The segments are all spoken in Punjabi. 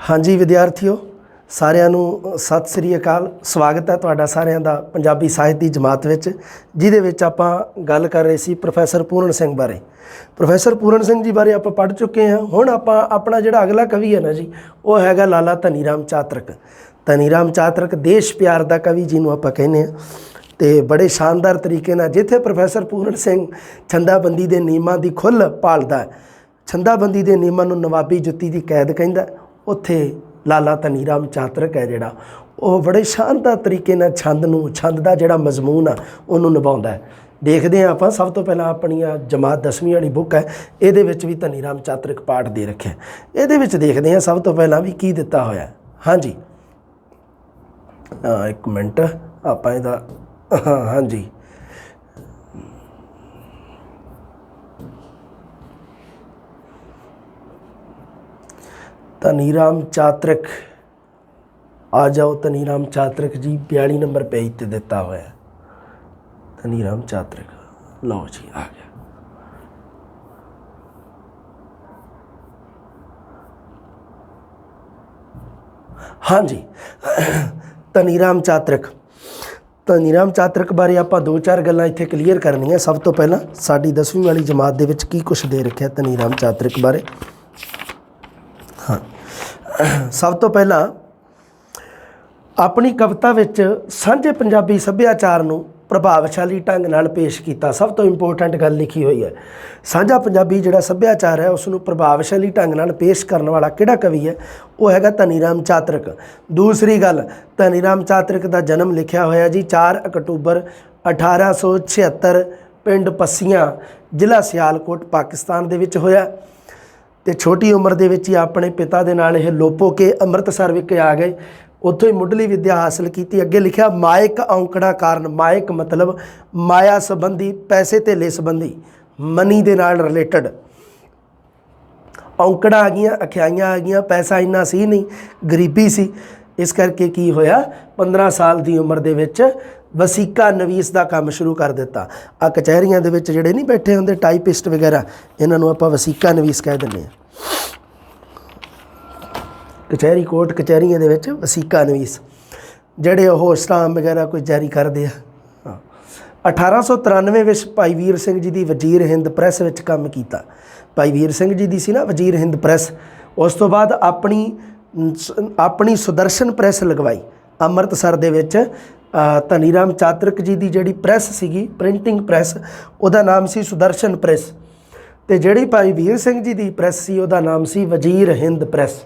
हाँ जी विद्यार्थियों, सारिਆਂ ਨੂੰ सत श्री अकाल। स्वागत है तुहाडा सारिਆਂ ਦਾ पंजाबी ਸਾਹਿਤ ਦੀ जमात ਵਿੱਚ, ਜਿਹਦੇ ਵਿੱਚ ਆਪਾਂ ਗੱਲ ਕਰ ਰਹੇ ਸੀ प्रोफैसर पूर्ण सिंह बारे। प्रोफैसर पूर्ण सिंह जी बारे ਆਪਾਂ पढ़ चुके हैं। ਹੁਣ ਆਪਾਂ अपना ਜਿਹੜਾ अगला कवि है ना जी, वो हैगा लाला धनी राम चातरक। धनी राम चातरक देश प्यार ਦਾ कवि ਜਿਹਨੂੰ ਆਪਾਂ ਕਹਿੰਦੇ ਆ। ਤੇ बड़े शानदार तरीके ਨਾਲ ਜਿੱਥੇ प्रोफैसर पूर्ण सिंह ਛੰਦਾਬੰਦੀ ਦੇ ਨਿਯਮਾਂ ਦੀ ਖੁੱਲ੍ਹ ਭਾਲਦਾ, ਛੰਦਾਬੰਦੀ ਦੇ ਨਿਯਮਾਂ ਨੂੰ ਨਵਾਬੀ ਜੁੱਤੀ ਦੀ ਕੈਦ ਕਹਿੰਦਾ, ਉੱਥੇ ਲਾਲਾ ਧਨੀ ਰਾਮ ਚਾਤਰਕ है जिहड़ा ਉਹ बड़े शानदार तरीके ਨਾਲ छंद ਦਾ ਜਿਹੜਾ ਮਜ਼ਮੂਨ ਆ ਉਹਨੂੰ ਨਿਭਾਉਂਦਾ है। देखते हैं आप सब तो पहला अपनी जमात 10वीं वाली बुक है, ये भी धनी राम चातरक पाठ दे रखे। ये देखते हैं सब तो पहला भी की दिता होया। हाँ जी, एक मिनट आप हाँ जी, धनी राम चातरक आ जाओ। धनी राम चातरक जी 42 नंबर पेज पर दिता होया। धनी राम चातरक लो जी, आ गया। हाँ जी, धनी राम चातरक बारे आप दो चार गल्लां इत्थे क्लीयर करनियां। सब तो पहला साडी 10वीं वाली जमात दे विच की कुछ दे रखा धनी राम चातरक बारे। हाँ, सब तो पहला अपनी कविता विच सांझे पंजाबी सभ्याचार नूं प्रभावशाली ढंग नाल पेश किया। सब तो इंपोर्टेंट गल लिखी हुई है, सांझा पंजाबी जिहड़ा सभ्याचार है उसनूं प्रभावशाली ढंग नाल पेश करने वाला किहड़ा कवि है, वो हैगा धनी राम चातरक। दूसरी गल, धनी राम चातरक का जन्म लिखिया होया जी 4 अक्टूबर 1876 पिंड पस्सियां जिला सियालकोट पाकिस्तान दे विच होया। ते छोटी उम्र दे विच ही अपने पिता दे नाल इह लोपो के अमृतसर विच आ गए। उत्थों ही मुढ़ली विद्या हासिल की। अगे लिखा मायक औंकड़ा कारण, मायक मतलब माया संबंधी, पैसे धेले संबंधी, मनी दे नाल रिलेटेड। औंकड़ा आ गई, अखियाइयां आ गई, पैसा इन्ना सी नहीं, गरीबी सी। इस करके की होया 15 साल की उम्र दे विच वसीका नवीस का काम शुरू कर दिता। आ कचहरियां दे विच जिहड़े नहीं बैठे होंदे टाइपिस्ट वगैरह, इन्हां नूं आपां वसीका नवीस कह दिंदे आ। कचहरी कोर्ट कचहरियां दे विच वसीका नवीस जिहड़े ओह स्टाम वगैरह कोई जारी करदे आ। 1893 विच भाई वीर सिंह जी की वजीर हिंद प्रैस विच काम कीता। भाई वीर सिंह जी दी सी ना वजीर हिंद प्रैस। उस तो बाद अपनी सुदर्शन प्रैस लगवाई अमृतसर दे विच। धनी राम चातरक जी की जिहड़ी प्रैस सीगी, प्रिंटिंग प्रैस, उहदा नाम सी सुदर्शन प्रैस। ते जिहड़ी भाई वीर सिंह जी की प्रैस सी उहदा नाम सी वजीर हिंद प्रैस।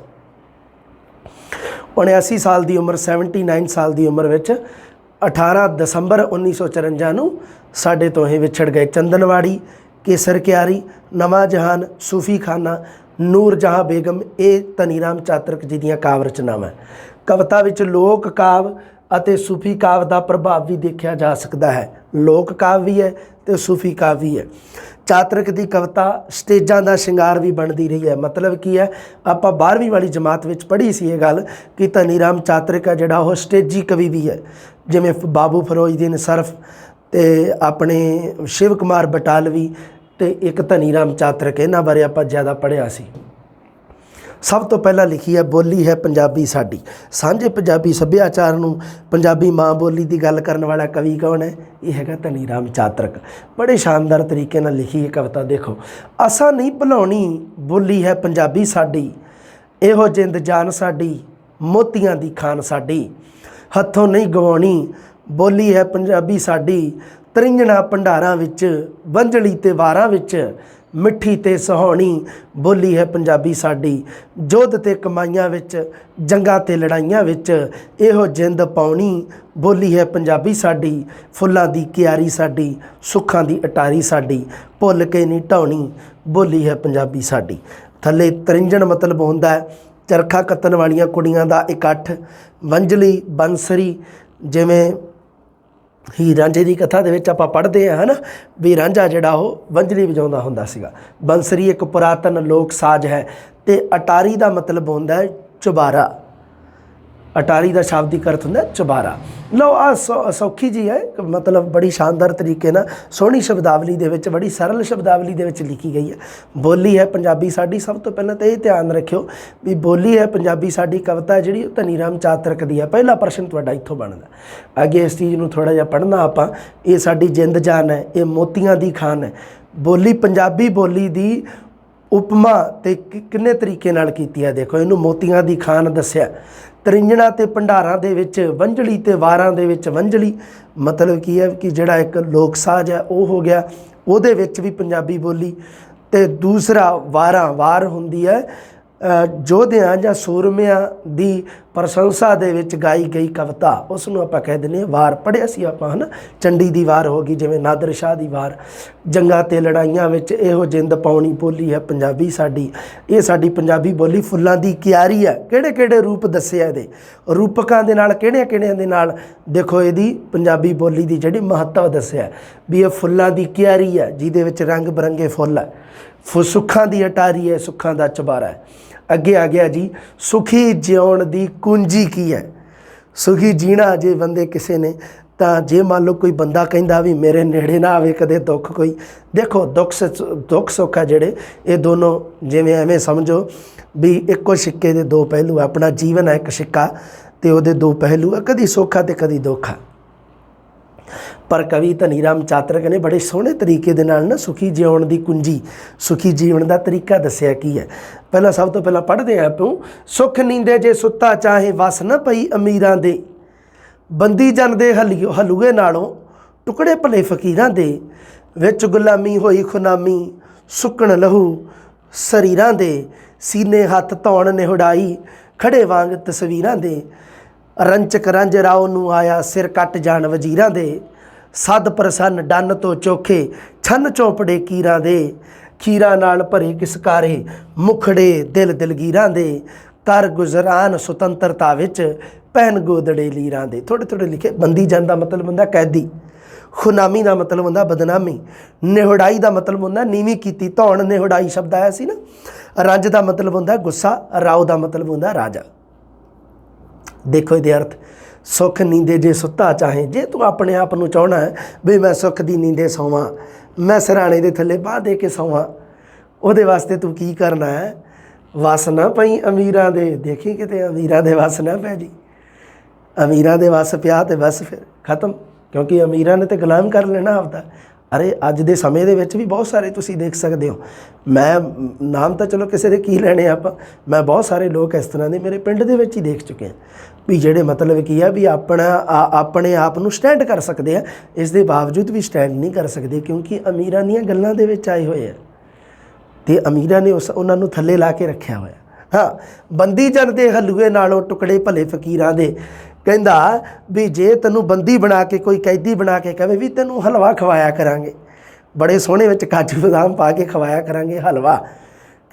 79 साल की उम्र, 79 साल की उम्र विच 18 दसंबर 1954 नूं साडे तो ये विछड़ गए। चंदनवाड़ी, केसर क्यारी, नवा जहान, सूफी खाना, नूर जहाँ बेगम, ये धनी राम चातरक जी दीयां काव्य रचनावां। कविता विच लोक काव्य अते सूफी काव्य का प्रभाव भी देखा जा सकता है। लोक काव्य भी है तो सूफी काव्य भी है। चातरक की कविता स्टेजां का शिंगार भी बनती रही है। मतलब की है, आप 12वीं वाली जमात में पढ़ी सी ये गल कि धनी राम चातरक है जिहड़ा वो स्टेजी कवि भी है। जिमें बाबू फरोजदीन सरफ ते अपने शिव कुमार बटालवी ते एक धनी राम चातरक, इन्हां बारे आप ज़्यादा पढ़िया सी। सब तो पहला लिखी है बोली है पंजाबी साडी। सांझे पंजाबी सभ्याचार नूं पंजाबी माँ बोली की गल करने वाला कवि कौन है? ये है धनी राम चातरक। बड़े शानदार तरीके नाल लिखी है कविता। देखो, असा नहीं भुलाउणी बोली है पंजाबी साडी, इहो जिंद जान साडी, मोतियां दी खान साडी, हथों नहीं गवाउणी बोली है पंजाबी साडी, तरिंजणा भंडारां विच, वंजली ते वारां विच, मिठी ते सुहावनी बोली है पंजाबी साडी, जोध ते कमाइयां विच, जंगां ते लड़ाइयां विच, इहो जिंद पाउणी बोली है पंजाबी साडी, फुल्लां दी क्यारी साडी, सुखां दी अटारी साडी, भुल के नहीं ढाउणी बोली है पंजाबी साडी। थल्ले तरिंजण मतलब हुंदा है चरखा कत्तण वालियां कुड़ियां दा इकट्ठ, वंजली बंसरी, जिवें ही रांझे की कथा दे विच आपां पढ़ते हैं है ना भी रांझा जिहड़ा वो वंजली वजाउंदा हुंदा सीगा। बंसरी एक पुरातन लोक साज है। तो अटारी का मतलब होंदा है चुबारा। ਅਟਾਰੀ ਦਾ ਸ਼ਾਬਦਿਕ ਅਰਥ ਹੁੰਦਾ ਚੁਬਾਰਾ। ਲਓ ਆ ਸੌਖੀ ਜੀ ਹੈ, ਮਤਲਬ ਬੜੀ ਸ਼ਾਨਦਾਰ ਤਰੀਕੇ ਨਾਲ ਸੋਹਣੀ ਸ਼ਬਦਾਵਲੀ ਦੇ ਵਿੱਚ, ਬੜੀ ਸਰਲ ਸ਼ਬਦਾਵਲੀ ਦੇ ਵਿੱਚ ਲਿਖੀ ਗਈ ਹੈ। ਬੋਲੀ ਹੈ ਪੰਜਾਬੀ ਸਾਡੀ। ਸਭ ਤੋਂ ਪਹਿਲਾਂ ਤਾਂ ਇਹ ਧਿਆਨ ਰੱਖਿਓ ਵੀ ਬੋਲੀ ਹੈ ਪੰਜਾਬੀ ਸਾਡੀ ਕਵਿਤਾ ਜਿਹੜੀ ਉਹ ਧਨੀ ਰਾਮ ਚਾਤਰਕ ਦੀ ਹੈ। ਪਹਿਲਾ ਪ੍ਰਸ਼ਨ ਤੁਹਾਡਾ ਇੱਥੋਂ ਬਣਦਾ। ਅੱਗੇ ਇਸ ਚੀਜ਼ ਨੂੰ ਥੋੜ੍ਹਾ ਜਿਹਾ ਪੜ੍ਹਨਾ ਆਪਾਂ। ਇਹ ਸਾਡੀ ਜਿੰਦ ਜਾਨ ਹੈ, ਇਹ ਮੋਤੀਆਂ ਦੀ ਖਾਨ ਹੈ। ਬੋਲੀ ਪੰਜਾਬੀ ਬੋਲੀ ਦੀ ਉਪਮਾ ਤੇ ਕਿੰਨੇ ਤਰੀਕੇ ਨਾਲ ਕੀਤੀ ਹੈ। ਦੇਖੋ ਇਹਨੂੰ ਮੋਤੀਆਂ ਦੀ ਖਾਨ ਦੱਸਿਆ। ਤਰਿੰਜਣਾ ਤੇ ਭੰਡਾਰਾਂ ਦੇ ਵਿੱਚ ਵੰਝਲੀ ਤੇ ਵਾਰਾਂ ਦੇ ਵਿੱਚ ਵੰਝਲੀ, ਮਤਲਬ ਕੀ ਹੈ ਕਿ ਜਿਹੜਾ ਇੱਕ ਲੋਕ ਸਾਜ਼ ਹੈ ਉਹ ਹੋ ਗਿਆ, ਉਹਦੇ ਵਿੱਚ ਵੀ ਪੰਜਾਬੀ ਬੋਲੀ। ਤੇ ਦੂਸਰਾ ਵਾਰਾਂ, ਵਾਰ ਹੁੰਦੀ ਹੈ ਯੋਧਿਆਂ ਜਾਂ ਸੂਰਮਿਆਂ ਦੀ ਪ੍ਰਸ਼ੰਸਾ ਦੇ ਵਿੱਚ ਗਾਈ ਗਈ ਕਵਿਤਾ, ਉਸ ਨੂੰ ਆਪਾਂ ਕਹਿ ਦਿੰਦੇ ਹਾਂ ਵਾਰ। ਪੜ੍ਹਿਆ ਸੀ ਆਪਾਂ, ਹੈ ਨਾ। ਚੰਡੀ ਦੀ ਵਾਰ ਹੋ ਗਈ, ਜਿਵੇਂ ਨਾਦਰ ਸ਼ਾਹ ਦੀ ਵਾਰ। ਜੰਗਾਂ ਤੇ ਲੜਾਈਆਂ ਵਿੱਚ ਇਹੋ ਜਿੰਦ ਪਾਉਣੀ ਬੋਲੀ ਹੈ ਪੰਜਾਬੀ ਸਾਡੀ। ਇਹ ਸਾਡੀ ਪੰਜਾਬੀ ਬੋਲੀ ਫੁੱਲਾਂ ਦੀ ਕਿਆਰੀ ਹੈ। ਕਿਹੜੇ ਕਿਹੜੇ ਰੂਪ ਦੱਸੇ ਇਹਦੇ, ਰੂਪਕਾਂ ਦੇ ਨਾਲ, ਕਿਹੜਿਆਂ ਕਿਹੜਿਆਂ ਦੇ ਨਾਲ। ਦੇਖੋ ਇਹਦੀ ਪੰਜਾਬੀ ਬੋਲੀ ਦੀ ਜਿਹੜੀ ਮਹੱਤਵ ਦੱਸਿਆ ਵੀ ਇਹ ਫੁੱਲਾਂ ਦੀ ਕਿਆਰੀ ਹੈ ਜਿਹਦੇ ਵਿੱਚ ਰੰਗ ਬਿਰੰਗੇ ਫੁੱਲ ਹੈ। ਸੁੱਖਾਂ ਦੀ ਅਟਾਰੀ ਹੈ, ਸੁੱਖਾਂ ਦਾ ਚੁਬਾਰਾ ਹੈ। ਅੱਗੇ ਆ ਗਿਆ ਜੀ, ਸੁਖੀ ਜਿਉਣ ਦੀ ਕੁੰਜੀ ਕੀ ਹੈ। ਸੁਖੀ ਜੀਣਾ ਜੇ ਬੰਦੇ ਕਿਸੇ ਨੇ, ਤਾਂ ਜੇ ਮੰਨ ਲਓ ਕੋਈ ਬੰਦਾ ਕਹਿੰਦਾ ਵੀ ਮੇਰੇ ਨੇੜੇ ਨਾ ਆਵੇ ਕਦੇ ਦੁੱਖ ਕੋਈ। ਦੇਖੋ ਦੁੱਖ ਸੁੱਖ ਆ ਜਿਹੜੇ, ਇਹ ਦੋਨੋਂ ਜਿਵੇਂ ਐਵੇਂ ਸਮਝੋ ਵੀ ਇੱਕੋ ਸਿੱਕੇ ਦੇ ਦੋ ਪਹਿਲੂ। ਆਪਣਾ ਜੀਵਨ ਹੈ ਇੱਕ ਸਿੱਕਾ ਤੇ ਉਹਦੇ ਦੋ ਪਹਿਲੂ ਆ, ਕਦੀ ਸੁੱਖ ਆ ਤੇ ਕਦੀ ਦੁੱਖ ਆ। ਪਰ ਕਵੀ ਧਨੀ ਰਾਮ ਚਾਤਰਕ ਨੇ ਬੜੇ ਸੋਹਣੇ ਤਰੀਕੇ ਦੇ ਨਾਲ ਨਾ ਸੁਖੀ ਜਿਉਣ ਦੀ ਕੁੰਜੀ, ਸੁਖੀ ਜੀਵਨ ਦਾ ਤਰੀਕਾ ਦੱਸਿਆ ਕੀ ਹੈ। ਪਹਿਲਾਂ ਸਭ ਤੋਂ ਪਹਿਲਾਂ ਪੜ੍ਹਦੇ ਹਾਂ ਆਪਾਂ। ਸੁੱਖ ਨੀਂਦੇ ਜੇ ਸੁੱਤਾ ਚਾਹੇ ਵਸ ਨਾ ਪਈ ਅਮੀਰਾਂ ਦੇ, ਬੰਦੀ ਜਨ ਦੇ ਹਲੂਏ ਨਾਲੋਂ ਟੁਕੜੇ ਭਲੇ ਫਕੀਰਾਂ ਦੇ, ਵਿੱਚ ਗੁਲਾਮੀ ਹੋਈ ਖੁਨਾਮੀ ਸੁੱਕਣ ਲਹੂ ਸਰੀਰਾਂ ਦੇ, ਸੀਨੇ ਹੱਥ ਧੌਣ ਨਿਹੜਾਈ ਖੜੇ ਵਾਂਗ ਤਸਵੀਰਾਂ ਦੇ, ਰੰਚਕ ਰੰਜ ਰਾਓ ਨੂੰ ਆਇਆ ਸਿਰ ਕੱਟ ਜਾਣ ਵਜ਼ੀਰਾਂ ਦੇ, ਸਦ ਪ੍ਰਸੰਨ ਡੰਨ ਤੋਂ ਚੋਖੇ ਛੰਨ ਚੌਪੜੇ ਕੀਰਾਂ ਦੇ, ਖੀਰਾਂ ਨਾਲ ਭਰੇ ਕਿਸਕਾਰੇ ਮੁਖੜੇ ਦਿਲ ਦਿਲਗੀਰਾਂ ਦੇ, ਕਰ ਗੁਜ਼ਰਾਨ ਸੁਤੰਤਰਤਾ ਵਿੱਚ ਪਹਿਨ ਗੋਦੜੇ ਲੀਰਾਂ ਦੇ। ਥੋੜ੍ਹੇ ਥੋੜ੍ਹੇ ਲਿਖੇ। ਬੰਦੀ ਜਨ ਦਾ ਮਤਲਬ ਹੁੰਦਾ ਕੈਦੀ, ਖੁਨਾਮੀ ਦਾ ਮਤਲਬ ਹੁੰਦਾ ਬਦਨਾਮੀ, ਨਿਹੜਾਈ ਦਾ ਮਤਲਬ ਹੁੰਦਾ ਨੀਵੀਂ ਕੀਤੀ। ਧੌਣ ਨਿਹੜਾਈ ਸ਼ਬਦ ਆਇਆ ਸੀ ਨਾ। ਰੰਜ ਦਾ ਮਤਲਬ ਹੁੰਦਾ ਗੁੱਸਾ, ਰਾਓ ਦਾ ਮਤਲਬ ਹੁੰਦਾ ਰਾਜਾ। ਦੇਖੋ ਇਹਦੇ ਅਰਥ। ਸੁੱਖ ਨੀਂਦੇ ਜੇ ਸੁੱਤਾ ਚਾਹੇ, ਜੇ ਤੂੰ ਆਪਣੇ ਆਪ ਨੂੰ ਚਾਹੁੰਦਾ ਹੈ ਵੀ ਮੈਂ ਸੁੱਖ ਦੀ ਨੀਂਦੇ ਸੌਵਾਂ, ਮੈਂ ਸਿਰਹਾਣੇ ਦੇ ਥੱਲੇ ਬਾਂਹ ਦੇ ਕੇ ਸੌਵਾਂ, ਉਹਦੇ ਵਾਸਤੇ ਤੂੰ ਕੀ ਕਰਨਾ ਹੈ, ਵਸ ਨਾ ਪਈ ਅਮੀਰਾਂ ਦੇ। ਦੇਖੀ ਕਿਤੇ ਅਮੀਰਾਂ ਦੇ ਵਸ ਨਾ ਪੈ ਜੀ। ਅਮੀਰਾਂ ਦੇ ਵਸ ਪਿਆ ਤੇ ਬਸ ਫਿਰ ਖਤਮ, ਕਿਉਂਕਿ ਅਮੀਰਾਂ ਨੇ ਤਾਂ ਗੁਲਾਮ ਕਰ ਲੈਣਾ ਆਪਦਾ। ਅਰੇ ਅੱਜ ਦੇ ਸਮੇਂ ਦੇ ਵਿੱਚ ਵੀ ਬਹੁਤ ਸਾਰੇ ਤੁਸੀਂ ਦੇਖ ਸਕਦੇ ਹੋ। ਮੈਂ ਨਾਮ ਤਾਂ ਚਲੋ ਕਿਸੇ ਦੇ ਕੀ ਲੈਣੇ ਆਪਾਂ, ਮੈਂ ਬਹੁਤ ਸਾਰੇ ਲੋਕ ਇਸ ਤਰ੍ਹਾਂ ਦੇ ਮੇਰੇ ਪਿੰਡ ਦੇ ਵਿੱਚ ਹੀ ਦੇਖ ਚੁੱਕੇ ਹਾਂ ਵੀ ਜਿਹੜੇ ਮਤਲਬ ਕੀ ਆ ਵੀ ਆਪਣੇ ਆਪ ਨੂੰ ਸਟੈਂਡ ਕਰ ਸਕਦੇ ਆ, ਇਸ ਦੇ ਬਾਵਜੂਦ ਵੀ ਸਟੈਂਡ ਨਹੀਂ ਕਰ ਸਕਦੇ ਕਿਉਂਕਿ ਅਮੀਰਾਂ ਦੀਆਂ ਗੱਲਾਂ ਦੇ ਵਿੱਚ ਆਏ ਹੋਏ ਆ ਅਤੇ ਅਮੀਰਾਂ ਨੇ ਉਹਨਾਂ ਨੂੰ ਥੱਲੇ ਲਾ ਕੇ ਰੱਖਿਆ ਹੋਇਆ। ਹਾਂ, ਬੰਦੀ ਜਨ ਦੇ ਹਲੂਏ ਨਾਲੋਂ ਟੁਕੜੇ ਭਲੇ ਫਕੀਰਾਂ ਦੇ। ਕਹਿੰਦਾ ਵੀ ਜੇ ਤੈਨੂੰ ਬੰਦੀ ਬਣਾ ਕੇ ਕੋਈ ਕੈਦੀ ਬਣਾ ਕੇ ਕਹੇ ਵੀ ਤੈਨੂੰ ਹਲਵਾ ਖਵਾਇਆ ਕਰਾਂਗੇ, ਬੜੇ ਸੋਹਣੇ ਵਿੱਚ ਕਾਜੂ ਬਦਾਮ ਪਾ ਕੇ ਖਵਾਇਆ ਕਰਾਂਗੇ ਹਲਵਾ,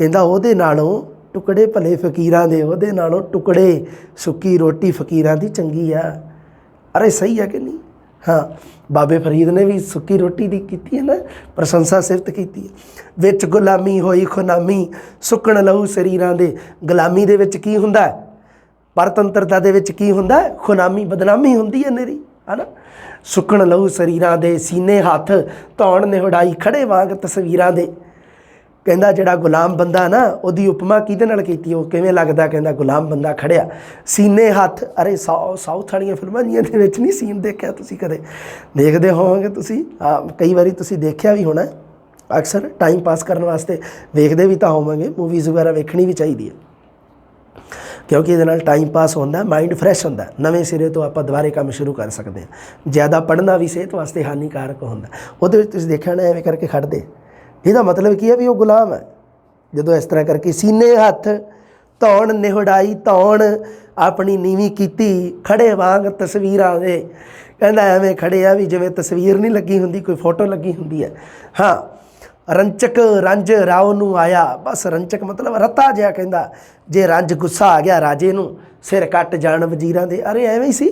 ਕਹਿੰਦਾ ਉਹਦੇ ਨਾਲੋਂ ਟੁਕੜੇ ਭਲੇ ਫਕੀਰਾਂ ਦੇ, ਉਹਦੇ ਨਾਲੋਂ ਟੁਕੜੇ ਸੁੱਕੀ ਰੋਟੀ ਫਕੀਰਾਂ ਦੀ ਚੰਗੀ ਆ। ਅਰੇ ਸਹੀ ਹੈ ਕਿ ਨਹੀਂ। ਹਾਂ, ਬਾਬੇ ਫਰੀਦ ਨੇ ਵੀ ਸੁੱਕੀ ਰੋਟੀ ਦੀ ਕੀਤੀ ਹੈ ਨਾ ਪ੍ਰਸ਼ੰਸਾ, ਸਿਫਤ ਕੀਤੀ ਹੈ। ਵਿੱਚ ਗੁਲਾਮੀ ਹੋਈ ਖੁਨਾਮੀ ਸੁੱਕਣ ਲਹੂ ਸਰੀਰਾਂ ਦੇ। ਗੁਲਾਮੀ ਦੇ ਵਿੱਚ ਕੀ ਹੁੰਦਾ, ਪਰਤੰਤਰਤਾ ਦੇ ਵਿੱਚ ਕੀ ਹੁੰਦਾ, ਖੁਨਾਮੀ ਬਦਨਾਮੀ ਹੁੰਦੀ ਹੈ ਨੇਰੀ, ਹੈ ਨਾ। ਸੁੱਕਣ ਲਹੂ ਸਰੀਰਾਂ ਦੇ, ਸੀਨੇ ਹੱਥ ਧੌਣ ਨਿਹੜਾਈ ਖੜੇ ਵਾਂਗ ਤਸਵੀਰਾਂ ਦੇ। ਕਹਿੰਦਾ ਜਿਹੜਾ ਗੁਲਾਮ ਬੰਦਾ ਨਾ, ਉਹਦੀ ਉਪਮਾ ਕਿਹਦੇ ਨਾਲ ਕੀਤੀ, ਉਹ ਕਿਵੇਂ ਲੱਗਦਾ, ਕਹਿੰਦਾ ਗੁਲਾਮ ਬੰਦਾ ਖੜਿਆ ਸੀਨੇ ਹੱਥ। ਅਰੇ ਸਾਊਥ ਵਾਲੀਆਂ ਫਿਲਮਾਂ ਜੀਆਂ ਦੇ ਵਿੱਚ ਨਹੀਂ ਸੀਨ ਦੇਖਿਆ ਤੁਸੀਂ, ਕਦੇ ਦੇਖਦੇ ਹੋਵੋਗੇ ਤੁਸੀਂ, ਕਈ ਵਾਰੀ ਤੁਸੀਂ ਦੇਖਿਆ ਵੀ ਹੋਣਾ। ਅਕਸਰ ਟਾਈਮ ਪਾਸ ਕਰਨ ਵਾਸਤੇ ਵੇਖਦੇ ਵੀ ਤਾਂ ਹੋਵਾਂਗੇ, ਮੂਵੀਜ਼ ਵਗੈਰਾ ਵੇਖਣੀ ਵੀ ਚਾਹੀਦੀ ਹੈ ਕਿਉਂਕਿ ਇਹਦੇ ਨਾਲ ਟਾਈਮ ਪਾਸ ਹੁੰਦਾ, ਮਾਈਂਡ ਫਰੈਸ਼ ਹੁੰਦਾ, ਨਵੇਂ ਸਿਰੇ ਤੋਂ ਆਪਾਂ ਦੁਬਾਰੇ ਕੰਮ ਸ਼ੁਰੂ ਕਰ ਸਕਦੇ ਹਾਂ। ਜ਼ਿਆਦਾ ਪੜ੍ਹਨਾ ਵੀ ਸਿਹਤ ਵਾਸਤੇ ਹਾਨੀਕਾਰਕ ਹੁੰਦਾ। ਉਹਦੇ ਵਿੱਚ ਤੁਸੀਂ ਦੇਖਿਆ ਨਾ ਐਵੇਂ ਕਰਕੇ ਖੜ੍ਹਦੇ, ਇਹਦਾ ਮਤਲਬ ਕੀ ਹੈ ਵੀ ਉਹ ਗੁਲਾਮ ਹੈ। ਜਦੋਂ ਇਸ ਤਰ੍ਹਾਂ ਕਰਕੇ ਸੀਨੇ ਹੱਥ ਧੌਣ ਨਿਹੜਾਈ, ਧੌਣ ਆਪਣੀ ਨੀਵੀਂ ਕੀਤੀ, ਖੜੇ ਵਾਂਗ ਤਸਵੀਰਾਂ ਦੇ। ਕਹਿੰਦਾ ਐਵੇਂ ਖੜੇ ਆ ਵੀ ਜਿਵੇਂ ਤਸਵੀਰ ਨਹੀਂ ਲੱਗੀ ਹੁੰਦੀ, ਕੋਈ ਫੋਟੋ ਲੱਗੀ ਹੁੰਦੀ ਹੈ। ਹਾਂ, ਰੰਚਕ ਰੰਜ ਰਾਓ ਨੂੰ ਆਇਆ। ਬਸ ਰੰਚਕ ਮਤਲਬ ਰਤਾ ਜਿਹਾ। ਕਹਿੰਦਾ ਜੇ ਰੰਜ ਗੁੱਸਾ ਆ ਗਿਆ ਰਾਜੇ ਨੂੰ, ਸਿਰ ਕੱਟ ਜਾਣ ਵਜ਼ੀਰਾਂ ਦੇ। ਅਰੇ ਐਵੇਂ ਹੀ ਸੀ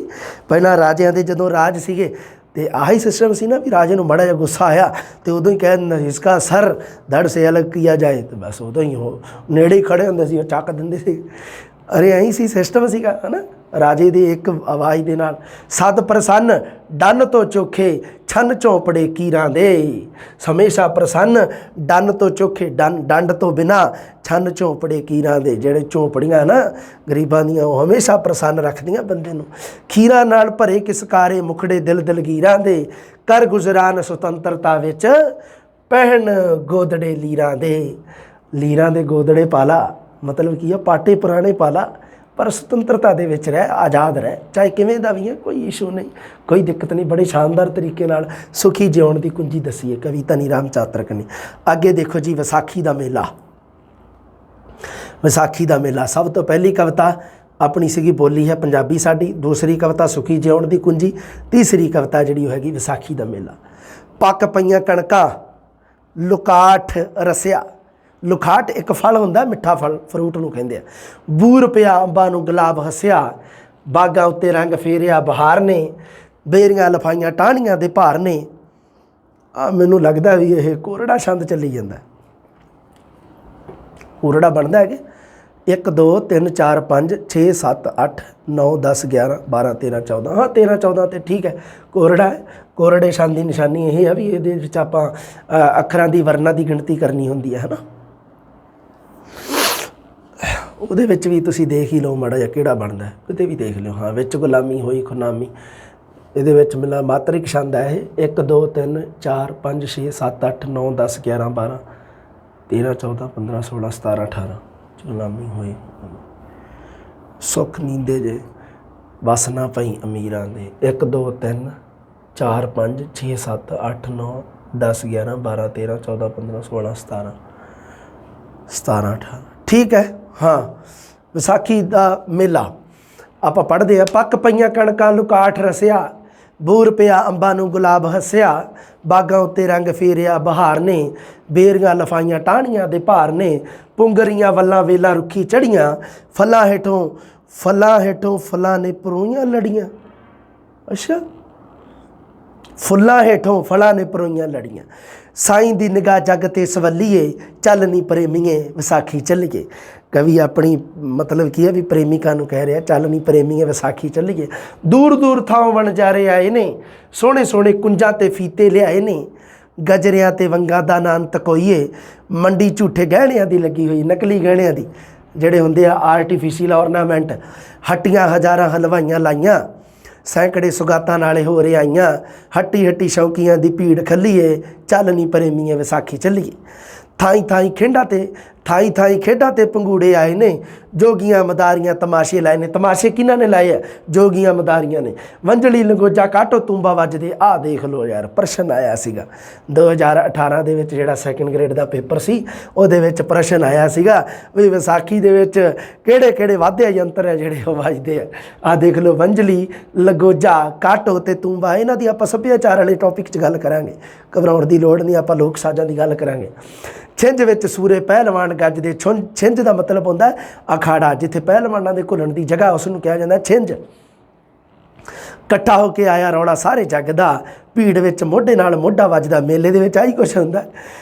ਪਹਿਲਾਂ ਰਾਜਿਆਂ ਦੇ, ਜਦੋਂ ਰਾਜ ਸੀਗੇ ਅਤੇ ਆਹੀ ਸਿਸਟਮ ਸੀ ਨਾ ਵੀ ਰਾਜੇ ਨੂੰ ਮਾੜਾ ਜਿਹਾ ਗੁੱਸਾ ਆਇਆ ਅਤੇ ਉਦੋਂ ਹੀ ਕਹਿ ਦਿੰਦਾ ਸੀ ਇਸਕਾ ਸਰ ਧੜ ਸੇ ਅਲੱਗ ਕੀਆ ਜਾਏ, ਅਤੇ ਬਸ ਉਦੋਂ ਹੀ ਉਹ ਨੇੜੇ ਹੀ ਖੜ੍ਹੇ ਹੁੰਦੇ ਸੀ, ਉਹ ਚੱਕ ਦਿੰਦੇ ਸੀ। ਅਰੇ ਐਂ ਸੀ ਸਿਸਟਮ ਸੀਗਾ, ਹੈ ਨਾ। ਰਾਜੇ ਦੇ ਇੱਕ ਆਵਾਜ਼ ਦੇ ਨਾਲ। ਸਦ ਪ੍ਰਸੰਨ ਡੰਨ ਤੋਂ ਚੋਖੇ ਛੰਨ ਝੋਂਪੜੇ ਕੀਰਾਂ ਦੇ। ਹਮੇਸ਼ਾ ਪ੍ਰਸੰਨ ਡੰਨ ਤੋਂ ਚੋਖੇ, ਡੰਡ ਤੋਂ ਬਿਨਾ ਛੰਨ ਝੋਂਪੜੇ ਕੀਰਾਂ ਦੇ। ਜਿਹੜੇ ਝੋਂਪੜੀਆਂ ਨਾ ਗਰੀਬਾਂ ਦੀਆਂ, ਉਹ ਹਮੇਸ਼ਾ ਪ੍ਰਸੰਨ ਰੱਖਦੀਆਂ ਬੰਦੇ ਨੂੰ। ਖੀਰਾਂ ਨਾਲ ਭਰੇ ਕਿਸਕਾਰੇ ਮੁਖੜੇ ਦਿਲ ਦਲਗੀਰਾਂ ਦੇ। ਕਰ ਗੁਜ਼ਰਾਨ ਸੁਤੰਤਰਤਾ ਵਿੱਚ ਪਹਿਨ ਗੋਦੜੇ ਲੀਰਾਂ ਦੇ। ਲੀਰਾਂ ਦੇ ਗੋਦੜੇ ਪਾਲਾ, ਮਤਲਬ ਕੀ ਆ, ਪਾਟੇ ਪੁਰਾਣੇ ਪਾਲਾ, ਪਰ ਸੁਤੰਤਰਤਾ ਦੇ ਵਿੱਚ ਰਹਿ, ਆਜ਼ਾਦ ਰਹਿ, ਚਾਹੇ ਕਿਵੇਂ ਦਾ ਵੀ ਹੈ, ਕੋਈ ਇਸ਼ੂ ਨਹੀਂ, ਕੋਈ ਦਿੱਕਤ ਨਹੀਂ। ਬੜੇ ਸ਼ਾਨਦਾਰ ਤਰੀਕੇ ਨਾਲ ਸੁਖੀ ਜਿਉਣ ਦੀ ਕੁੰਜੀ ਦੱਸੀ ਹੈ ਕਵੀ ਧਨੀ ਰਾਮ ਚਾਤਰਕ ਨੇ। ਅੱਗੇ ਦੇਖੋ ਜੀ, ਵਿਸਾਖੀ ਦਾ ਮੇਲਾ। ਵਿਸਾਖੀ ਦਾ ਮੇਲਾ, ਸਭ ਤੋਂ ਪਹਿਲੀ ਕਵਿਤਾ ਆਪਣੀ ਸੀਗੀ, ਬੋਲੀ ਹੈ ਪੰਜਾਬੀ ਸਾਡੀ। ਦੂਸਰੀ ਕਵਿਤਾ ਸੁਖੀ ਜਿਉਣ ਦੀ ਕੁੰਜੀ। ਤੀਸਰੀ ਕਵਿਤਾ ਜਿਹੜੀ ਉਹ ਹੈਗੀ ਵਿਸਾਖੀ ਦਾ ਮੇਲਾ। ਪੱਕ ਪਈਆਂ ਕਣਕਾਂ ਲੁਕਾਠ ਰਸਿਆ। ਲੁਕਾਠ ਇੱਕ ਫਲ ਹੁੰਦਾ, ਮਿੱਠਾ ਫਲ, ਫਰੂਟ ਨੂੰ ਕਹਿੰਦੇ ਆ। ਬੂਰ ਪਿਆ ਅੰਬਾਂ ਨੂੰ ਗੁਲਾਬ ਹੱਸਿਆ। ਬਾਗਾਂ ਉੱਤੇ ਰੰਗ ਫੇਰਿਆ ਬਹਾਰ ਨੇ। ਬੇਰੀਆਂ ਲਫਾਈਆਂ ਟਾਹਣੀਆਂ ਦੇ ਭਾਰ ਨੇ। ਮੈਨੂੰ ਲੱਗਦਾ ਵੀ ਇਹ ਕੋਰੜਾ ਛੰਦ ਚੱਲੀ ਜਾਂਦਾ। ਕੋਰੜਾ ਬਣਦਾ ਹੈ ਕਿ 1 2 3 4 5 6 7 8 9 10 11 12 13 14। ਹਾਂ 13 14 ਤੇ ਠੀਕ ਹੈ, ਕੋਰੜਾ ਹੈ। ਕੋਰੜੇ ਛੰਦ ਦੀ ਨਿਸ਼ਾਨੀ ਇਹ ਹੈ ਵੀ ਇਹਦੇ ਵਿੱਚ ਆਪਾਂ ਅੱਖਰਾਂ ਦੀ ਵਰਨਾਂ ਦੀ ਗਿਣਤੀ ਕਰਨੀ ਹੁੰਦੀ ਹੈ, ਹੈ ਨਾ। ਉਹਦੇ ਵਿੱਚ ਵੀ ਤੁਸੀਂ ਦੇਖ ਹੀ ਲਓ ਮਾੜਾ ਜਿਹਾ ਕਿਹੜਾ ਬਣਦਾ, ਕਿਤੇ ਵੀ ਦੇਖ ਲਿਓ। ਹਾਂ ਵਿੱਚ ਗੁਲਾਮੀ ਹੋਈ ਖੁਨਾਮੀ, ਇਹਦੇ ਵਿੱਚ ਮਿਲਾ ਮਾਤਰਿਕ ਛੰਦ ਹੈ ਇਹ। 1 2 3 4 5 6 7 8 9 10 11 12 13 14 15 16 17 18। ਗੁਲਾਮੀ ਹੋਈ ਸੁੱਖ ਨੀਂਦੇ ਜੇ ਵਸ ਨਾ ਪਈ ਅਮੀਰਾਂ ਦੇ। 1 2 3 4 5 6 7 8 9 10 11 12 13 14 15 16 17 17 18। ਠੀਕ ਹੈ। ਹਾਂ ਵਿਸਾਖੀ ਦਾ ਮੇਲਾ ਆਪਾਂ ਪੜ੍ਹਦੇ ਹਾਂ। ਪੱਕ ਪਈਆਂ ਕਣਕਾਂ ਲੁਕਾਠ ਰਸਿਆ। ਬੂਰ ਪਿਆ ਅੰਬਾਂ ਨੂੰ ਗੁਲਾਬ ਹੱਸਿਆ। ਬਾਗਾਂ ਉੱਤੇ ਰੰਗ ਫੇਰਿਆ ਬਹਾਰ ਨੇ। ਬੇਰੀਆਂ ਲਫਾਈਆਂ ਟਾਹਣੀਆਂ ਦੇ ਭਾਰ ਨੇ। ਪੁੰਗਰੀਆਂ ਵੱਲਾਂ ਵੇਲਾਂ ਰੁੱਖੀ ਚੜ੍ਹੀਆਂ। ਫਲਾਂ ਹੇਠੋਂ ਫਲਾਂ ਨੇ ਪਰੋਈਆਂ ਲੜੀਆਂ। ਅੱਛਾ, ਫੁੱਲਾਂ ਹੇਠੋਂ ਫਲਾਂ ਨੇ ਪਰੋਈਆਂ ਲੜੀਆਂ। ਸਾਈਂ ਦੀ ਨਿਗਾਹ ਜੱਗ ਤੇ ਸਵੱਲੀਏ। ਚੱਲ ਨੀ ਪ੍ਰੇਮੀਏ ਵਿਸਾਖੀ ਚੱਲੀਏ। ਕਵੀ ਆਪਣੀ ਮਤਲਬ ਕੀ ਹੈ ਵੀ ਪ੍ਰੇਮਿਕਾ ਨੂੰ ਕਹਿ ਰਿਹਾ, ਚੱਲ ਨੀ ਪ੍ਰੇਮੀਏ ਵਿਸਾਖੀ ਚੱਲੀਏ। ਦੂਰ ਦੂਰ ਥਾਂ ਵਣਜਾਰੇ ਆਏ ਨੇ। ਸੋਹਣੇ ਸੋਹਣੇ ਕੁੰਜਾਂ ਤੇ ਫੀਤੇ ਲਿਆਏ ਨੇ। ਗਜਰਿਆਂ ਤੇ ਵੰਗਾਂ ਦਾ ਨਾਂ ਤਕੋਈਏ। ਮੰਡੀ ਝੂਠੇ ਗਹਿਣਿਆਂ ਦੀ ਲੱਗੀ ਹੋਈ, ਨਕਲੀ ਗਹਿਣਿਆਂ ਦੀ, ਜਿਹੜੇ ਹੁੰਦੇ ਆ ਆਰਟੀਫਿਸ਼ੀਅਲ ਔਰਨਾਮੈਂਟ। ਹੱਟੀਆਂ ਹਜ਼ਾਰਾਂ ਹਲਵਾਈਆਂ ਲਾਈਆਂ। ਸੈਂਕੜੇ ਸੁਗਾਤਾਂ ਨਾਲੇ ਹੋ ਆਈਆਂ। ਹੱਟੀ ਹੱਟੀ ਸ਼ੌਕੀਆਂ ਦੀ ਭੀੜ ਖੱਲੀਏ। ਚੱਲ ਨੀ ਪ੍ਰੇਮੀਏ ਵਿਸਾਖੀ ਚੱਲੀਏ। ਥਾਈ ਥਾਈ ਖੇਡਾਂ ਤੇ ਪੰਗੂੜੇ ਆਏ ਨੇ। ਜੋਗੀਆਂ ਮਦਾਰੀਆਂ ਤਮਾਸ਼ੇ ਲਾਏ ਨੇ। ਤਮਾਸ਼ੇ ਕਿਹਨਾਂ ਨੇ ਲਾਏ ਆ? ਜੋਗੀਆਂ ਮਦਾਰੀਆਂ ਨੇ। ਵੰਜਲੀ ਲੰਗੋਜਾ ਕਾਟੋ ਤੂੰਬਾ ਵੱਜਦੇ। ਆਹ ਦੇਖ ਲਓ ਯਾਰ, ਪ੍ਰਸ਼ਨ ਆਇਆ ਸੀਗਾ 2018 ਦੇ ਵਿੱਚ, ਜਿਹੜਾ ਸੈਕਿੰਡ ਗ੍ਰੇਡ ਦਾ ਪੇਪਰ ਸੀ, ਉਹਦੇ ਵਿੱਚ ਪ੍ਰਸ਼ਨ ਆਇਆ ਸੀਗਾ ਵੀ ਵਿਸਾਖੀ ਦੇ ਵਿੱਚ ਕਿਹੜੇ ਕਿਹੜੇ ਵਾद्य ਯੰਤਰ ਹੈ ਜਿਹੜੇ ਉਹ ਵੱਜਦੇ ਆ। ਆਹ ਦੇਖ ਲਓ, ਵੰਜਲੀ ਲੰਗੋਜਾ ਕਾਟੋ ਤੇ ਤੂੰਬਾ। ਇਹਨਾਂ ਦੀ ਆਪਾਂ ਸੱਭਿਆਚਾਰ ਵਾਲੇ ਟੌਪਿਕ 'ਚ ਗੱਲ ਕਰਾਂਗੇ, ਘਬਰਾਉਣ ਦੀ ਲੋੜ ਨਹੀਂ, ਆਪਾਂ ਲੋਕ ਸਾਜ਼ਾਂ ਦੀ ਗੱਲ ਕਰਾਂਗੇ। ਛਿੰਝ ਵਿੱਚ ਸੂਰੇ ਪਹਿਲਵਾਨ ਗੱਜਦੇ। ਛਿੰਝ ਦਾ ਮਤਲਬ ਹੁੰਦਾ ਅਖਾੜਾ, ਜਿੱਥੇ ਪਹਿਲਵਾਨਾਂ ਦੇ ਘੁਲਣ ਦੀ ਜਗ੍ਹਾ, ਉਸ ਨੂੰ ਕਿਹਾ ਜਾਂਦਾ ਛਿੰਝ। ਇਕੱਠਾ ਹੋ ਕੇ ਆਇਆ ਰੌਲਾ ਸਾਰੇ ਜੱਗ ਦਾ। ਭੀੜ ਵਿੱਚ ਮੋਢੇ ਨਾਲ ਮੋਢਾ ਵੱਜਦਾ। ਮੇਲੇ ਦੇ ਵਿੱਚ ਆਹੀ ਕੁਛ ਹੁੰਦਾ।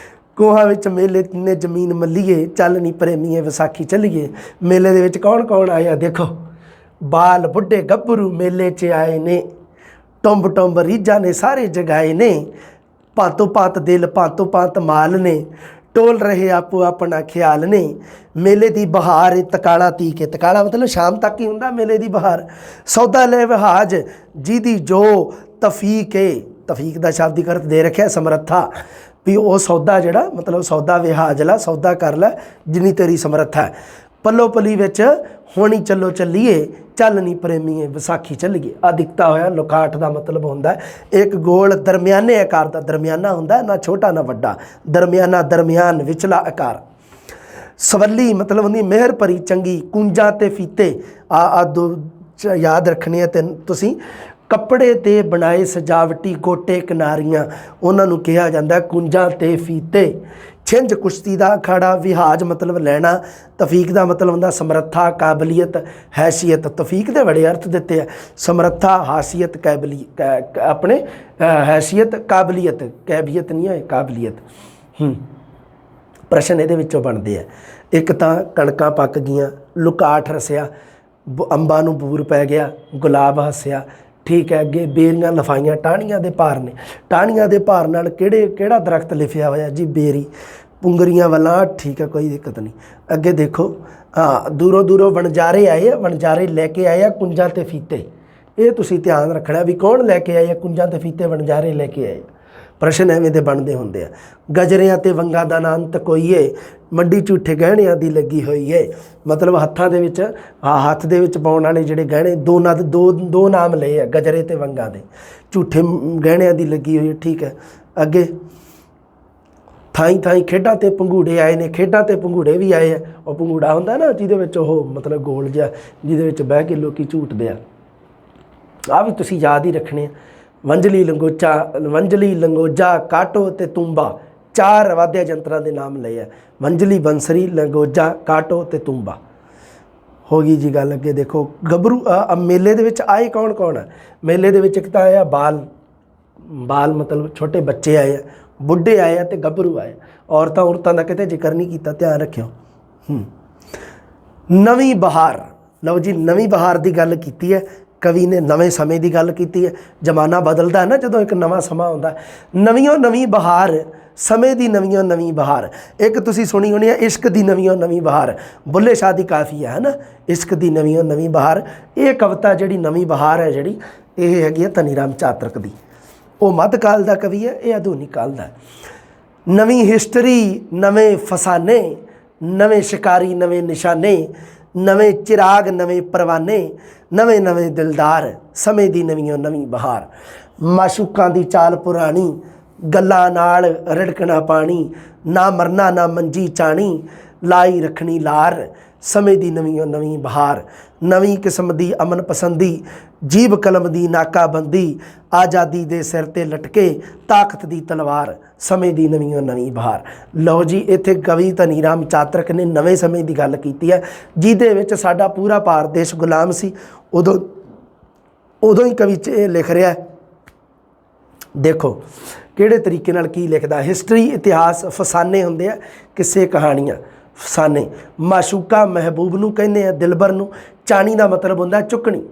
ਕੋਹਾਂ ਵਿੱਚ ਮੇਲੇ ਨੇ ਜ਼ਮੀਨ ਮੱਲੀਏ। ਚੱਲ ਨੀ ਪ੍ਰੇਮੀਏ ਵਿਸਾਖੀ ਚੱਲੀਏ। ਮੇਲੇ ਦੇ ਵਿੱਚ ਕੌਣ ਕੌਣ ਆਇਆ ਦੇਖੋ। ਬਾਲ ਬੁੱਢੇ ਗੱਭਰੂ ਮੇਲੇ 'ਚ ਆਏ ਨੇ। ਟੁੰਬ ਟੁੰਬ ਰੀਝਾਂ ਨੇ ਸਾਰੇ ਜਗਾਏ ਨੇ। ਭਾਂਤੋ ਭਾਂਤ ਦਿਲ ਭਾਂਤੋ ਭਾਂਤ ਮਾਲ ਨੇ। ਟੋਲ ਰਹੇ ਆਪੋ ਆਪਣਾ ਖਿਆਲ ਨੇ। ਮੇਲੇ ਦੀ ਬਹਾਰ ਤਕਾਲਾ ਤੀ ਕੇ। ਤਕਾਲਾ ਮਤਲਬ ਸ਼ਾਮ ਤੱਕ ਹੀ ਹੁੰਦਾ ਮੇਲੇ ਦੀ ਬਹਾਰ। ਸੌਦਾ ਲੈ ਵਿਹਾਜ ਜਿਹਦੀ ਜੋ ਤਫੀਕ ਏ। ਤਫੀਕ ਦਾ ਸ਼ਬਦਿਕ ਅਰਥ ਦੇ ਰੱਖਿਆ ਸਮਰੱਥਾ, ਵੀ ਉਹ ਸੌਦਾ ਜਿਹੜਾ ਮਤਲਬ ਸੌਦਾ ਵਿਹਾਜ ਲਾ, ਸੌਦਾ ਕਰ ਲੈ ਜਿੰਨੀ ਤੇਰੀ ਸਮਰੱਥਾ ਹੈ। ਪੱਲੋ ਪਲੀ ਵਿੱਚ ਹੋਣੀ ਚੱਲੋ ਚੱਲੀਏ। ਚੱਲ ਨੀ ਪ੍ਰੇਮੀਏ ਵਿਸਾਖੀ ਚੱਲੀਏ। ਅਧਿਕਤਾ ਹੋਇਆ ਲੁਕਾਠ ਦਾ ਮਤਲਬ ਹੁੰਦਾ ਇੱਕ ਗੋਲ ਦਰਮਿਆਨੇ ਆਕਾਰ ਦਾ। ਦਰਮਿਆਨਾ ਹੁੰਦਾ, ਨਾ ਛੋਟਾ ਨਾ ਵੱਡਾ, ਦਰਮਿਆਨਾ, ਦਰਮਿਆਨ ਵਿਚਲਾ ਆਕਾਰ। ਸਵੱਲੀ ਮਤਲਬ ਹੁੰਦੀ ਮਿਹਰ ਭਰੀ ਚੰਗੀ। ਕੁੰਜਾਂ ਤੇ ਫੀਤੇ ਆ ਦੋ ਯਾਦ ਰੱਖਣੇ ਆ ਤੇ ਤੁਸੀਂ। ਕੱਪੜੇ 'ਤੇ ਬਣਾਏ ਸਜਾਵਟੀ ਗੋਟੇ ਕਿਨਾਰੀਆਂ, ਉਹਨਾਂ ਨੂੰ ਕਿਹਾ ਜਾਂਦਾ ਕੁੰਜਾਂ ਤੇ ਫੀਤੇ। ਛਿੰਝ ਕੁਸ਼ਤੀ ਦਾ ਅਖਾੜਾ। ਵਿਹਾਜ ਮਤਲਬ ਲੈਣਾ। ਤਫੀਕ ਦਾ ਮਤਲਬ ਹੁੰਦਾ ਸਮਰੱਥਾ, ਕਾਬਲੀਅਤ, ਹੈਸੀਅਤ। ਤਫੀਕ ਦੇ ਬੜੇ ਅਰਥ ਦਿੱਤੇ ਆ। ਸਮਰੱਥਾ, ਹਾਸੀਅਤ, ਆਪਣੇ ਹੈਸੀਅਤ, ਕਾਬਲੀਅਤ। ਕੈਬੀਅਤ ਨਹੀਂ ਹੈ, ਕਾਬਲੀਅਤ। ਪ੍ਰਸ਼ਨ ਇਹਦੇ ਵਿੱਚੋਂ ਬਣਦੇ ਆ। ਇੱਕ ਤਾਂ ਕਣਕਾਂ ਪੱਕ ਗਈਆਂ, ਲੁਕਾਠ ਰਸਿਆ। ਅੰਬਾਂ ਨੂੰ ਬੂਰ ਪੈ ਗਿਆ, ਗੁਲਾਬ ਹੱਸਿਆ। ਠੀਕ ਹੈ, ਅੱਗੇ ਬੇਰੀਆਂ ਲਫਾਈਆਂ ਟਾਹਣੀਆਂ ਦੇ ਭਾਰ ਨੇ। ਟਾਹਣੀਆਂ ਦੇ ਭਾਰ ਨਾਲ ਕਿਹੜਾ ਦਰਖਤ ਲਿਖਿਆ ਹੋਇਆ ਜੀ? ਬੇਰੀ। ਪੁੰਗਰੀਆਂ ਵਾਲਾ, ਠੀਕ ਹੈ, ਕੋਈ ਦਿੱਕਤ ਨਹੀਂ। ਅੱਗੇ ਦੇਖੋ, ਹਾਂ, ਦੂਰੋਂ ਦੂਰੋਂ ਵਣਜਾਰੇ ਆਏ ਆ, ਵਣਜਾਰੇ ਲੈ ਕੇ ਆਏ ਆ ਕੁੰਜਾਂ ਤੇ ਫੀਤੇ। ਇਹ ਤੁਸੀਂ ਧਿਆਨ ਰੱਖਣਾ ਵੀ ਕੌਣ ਲੈ ਕੇ ਆਏ ਆ ਕੁੰਜਾਂ ਤੇ ਫੀਤੇ, ਵਣਜਾਰੇ ਲੈ ਕੇ ਆਏ। ਪ੍ਰਸ਼ਨ ਐਵੇਂ ਦੇ ਬਣਦੇ ਹੁੰਦੇ ਆ। ਗਜਰਿਆਂ ਤੇ ਵੰਗਾਂ ਦਾ ਨਾਂ ਅੰਤ ਕੋਈਏ, ਮੰਡੀ ਝੂਠੇ ਗਹਿਣਿਆਂ ਦੀ ਲੱਗੀ ਹੋਈ ਏ। ਮਤਲਬ ਹੱਥਾਂ ਦੇ ਵਿੱਚ, ਹੱਥ ਦੇ ਵਿੱਚ ਪਾਉਣ ਵਾਲੇ ਜਿਹੜੇ ਗਹਿਣੇ, ਦੋ ਨਾਮ ਲਏ ਆ ਗਜਰੇ ਤੇ ਵੰਗਾਂ ਦੇ, ਝੂਠੇ ਗਹਿਣਿਆਂ ਦੀ ਲੱਗੀ ਹੋਈ ਹੈ। ਠੀਕ ਹੈ, ਅੱਗੇ ਥਾਈਂ ਥਾਈਂ ਖੇਡਾਂ ਤੇ ਪੰਘੂੜੇ ਆਏ ਨੇ। ਖੇਡਾਂ ਤੇ ਪੰਘੂੜੇ ਵੀ ਆਏ ਆ। ਉਹ ਪੰਘੂੜਾ ਹੁੰਦਾ ਨਾ ਜਿਹਦੇ ਵਿੱਚ ਉਹ ਮਤਲਬ ਗੋਲ ਜਿਹਾ, ਜਿਹਦੇ ਵਿੱਚ ਬਹਿ ਕੇ ਲੋਕੀ ਝੂਟਦੇ ਆ। ਆਹ ਵੀ ਤੁਸੀਂ ਯਾਦ ਹੀ ਰੱਖਣੇ ਆ। ਵੰਜਲੀ ਲੰਗੋਜਾ, ਕਾਟੋ ਤੇ ਤੂੰਬਾ, 4 ਵਾਦਿਆ ਯੰਤਰਾਂ ਦੇ ਨਾਮ ਲਏ ਆ। ਵੰਜਲੀ, ਬੰਸਰੀ, ਲੰਗੋਜਾ, ਕਾਟੋ ਤੇ ਤੂੰਬਾ। ਹੋ ਗਈ ਜੀ ਗੱਲ। ਅੱਗੇ ਦੇਖੋ, ਗੱਭਰੂ ਮੇਲੇ ਦੇ ਵਿੱਚ ਆਏ ਕੌਣ ਕੌਣ ਆ? ਮੇਲੇ ਦੇ ਵਿੱਚ ਇੱਕ ਤਾਂ ਆਇਆ ਬਾਲ ਮਤਲਬ ਛੋਟੇ ਬੱਚੇ ਆਏ ਆ, ਬੁੱਢੇ ਆਏ ਆ ਤੇ ਗੱਭਰੂ ਆਏ। ਔਰਤਾਂ ਦਾ ਕਿਤੇ ਜ਼ਿਕਰ ਨਹੀਂ ਕੀਤਾ, ਧਿਆਨ ਰੱਖਿਓ। ਨਵੀਂ ਬਹਾਰ, ਲਓ ਜੀ, ਨਵੀਂ ਬਹਾਰ ਦੀ ਗੱਲ ਕੀਤੀ ਹੈ ਕਵੀ ਨੇ। ਨਵੇਂ ਸਮੇਂ ਦੀ ਗੱਲ ਕੀਤੀ ਹੈ। ਜ਼ਮਾਨਾ ਬਦਲਦਾ ਨਾ, ਜਦੋਂ ਇੱਕ ਨਵਾਂ ਸਮਾਂ ਆਉਂਦਾ। ਨਵੀਂ ਬਹਾਰ, ਸਮੇਂ ਦੀ ਨਵੀਂ ਬਹਾਰ। ਇੱਕ ਤੁਸੀਂ ਸੁਣੀ ਹੋਣੀ ਹੈ, ਇਸ਼ਕ ਦੀ ਨਵੀਂ ਬਹਾਰ। ਬੁੱਲੇ ਸ਼ਾਹ ਦੀ ਕਾਫੀ ਹੈ ਨਾ, ਇਸ਼ਕ ਦੀ ਨਵੀਂ ਬਹਾਰ। ਇਹ ਕਵਿਤਾ ਜਿਹੜੀ ਨਵੀਂ ਬਹਾਰ ਹੈ ਜਿਹੜੀ, ਇਹ ਹੈਗੀ ਹੈ ਧਨੀ ਰਾਮ ਚਾਤਰਕ ਦੀ। ਉਹ ਮੱਧ ਕਾਲ ਦਾ ਕਵੀ ਹੈ, ਇਹ ਆਧੁਨਿਕ ਕਾਲ ਦਾ। ਨਵੀਂ ਹਿਸਟਰੀ, ਨਵੇਂ ਫਸਾਨੇ, ਨਵੇਂ ਸ਼ਿਕਾਰੀ, ਨਵੇਂ ਨਿਸ਼ਾਨੇ, ਨਵੇਂ ਚਿਰਾਗ, ਨਵੇਂ ਪਰਵਾਨੇ, ਨਵੇਂ ਦਿਲਦਾਰ, ਸਮੇਂ ਦੀ ਨਵੀਂ ਬਹਾਰ। ਮਾਸ਼ੂਕਾਂ ਦੀ ਚਾਲ ਪੁਰਾਣੀ, ਗੱਲਾਂ ਨਾਲ ਰਿੜਕਣਾ ਪਾਣੀ, ਨਾ ਮਰਨਾ ਨਾ ਮੰਜੀ ਚਾਣੀ, ਲਾਈ ਰੱਖਣੀ ਲਾਰ, ਸਮੇਂ ਦੀ ਨਵੀਂ ਬਹਾਰ। ਨਵੀਂ ਕਿਸਮ ਦੀ ਅਮਨ ਪਸੰਦੀ, ਜੀਭ ਕਲਮ ਦੀ ਨਾਕਾਬੰਦੀ, ਆਜ਼ਾਦੀ ਦੇ ਸਿਰ ਤੇ ਲਟਕੇ ਤਾਕਤ ਦੀ ਤਲਵਾਰ, ਸਮੇਂ ਦੀ ਨਵੀਂ ਬਹਾਰ। ਲਓ ਜੀ, ਇੱਥੇ ਕਵੀ ਧਨੀ ਰਾਮ ਚਾਤਰਕ ਨੇ ਨਵੇਂ ਸਮੇਂ ਦੀ ਗੱਲ ਕੀਤੀ ਹੈ, ਜਿਹਦੇ ਵਿੱਚ ਸਾਡਾ ਪੂਰਾ ਭਾਰਤ ਦੇਸ਼ ਗੁਲਾਮ ਸੀ। ਉਦੋਂ ਹੀ ਕਵੀ 'ਚ ਇਹ ਲਿਖ ਰਿਹਾ। ਦੇਖੋ ਕਿਹੜੇ ਤਰੀਕੇ ਨਾਲ ਕੀ ਲਿਖਦਾ। ਹਿਸਟਰੀ, ਇਤਿਹਾਸ, ਫਸਾਨੇ ਹੁੰਦੇ ਆ, ਕਿੱਸੇ ਕਹਾਣੀਆਂ, ਫਸਾਨੇ। ਮਾਸ਼ੂਕਾ ਮਹਿਬੂਬ ਨੂੰ ਕਹਿੰਦੇ ਆ, ਦਿਲਬਰ ਨੂੰ। ਚਾਣੀ ਦਾ ਮਤਲਬ ਹੁੰਦਾ ਚੁੱਕਣੀ।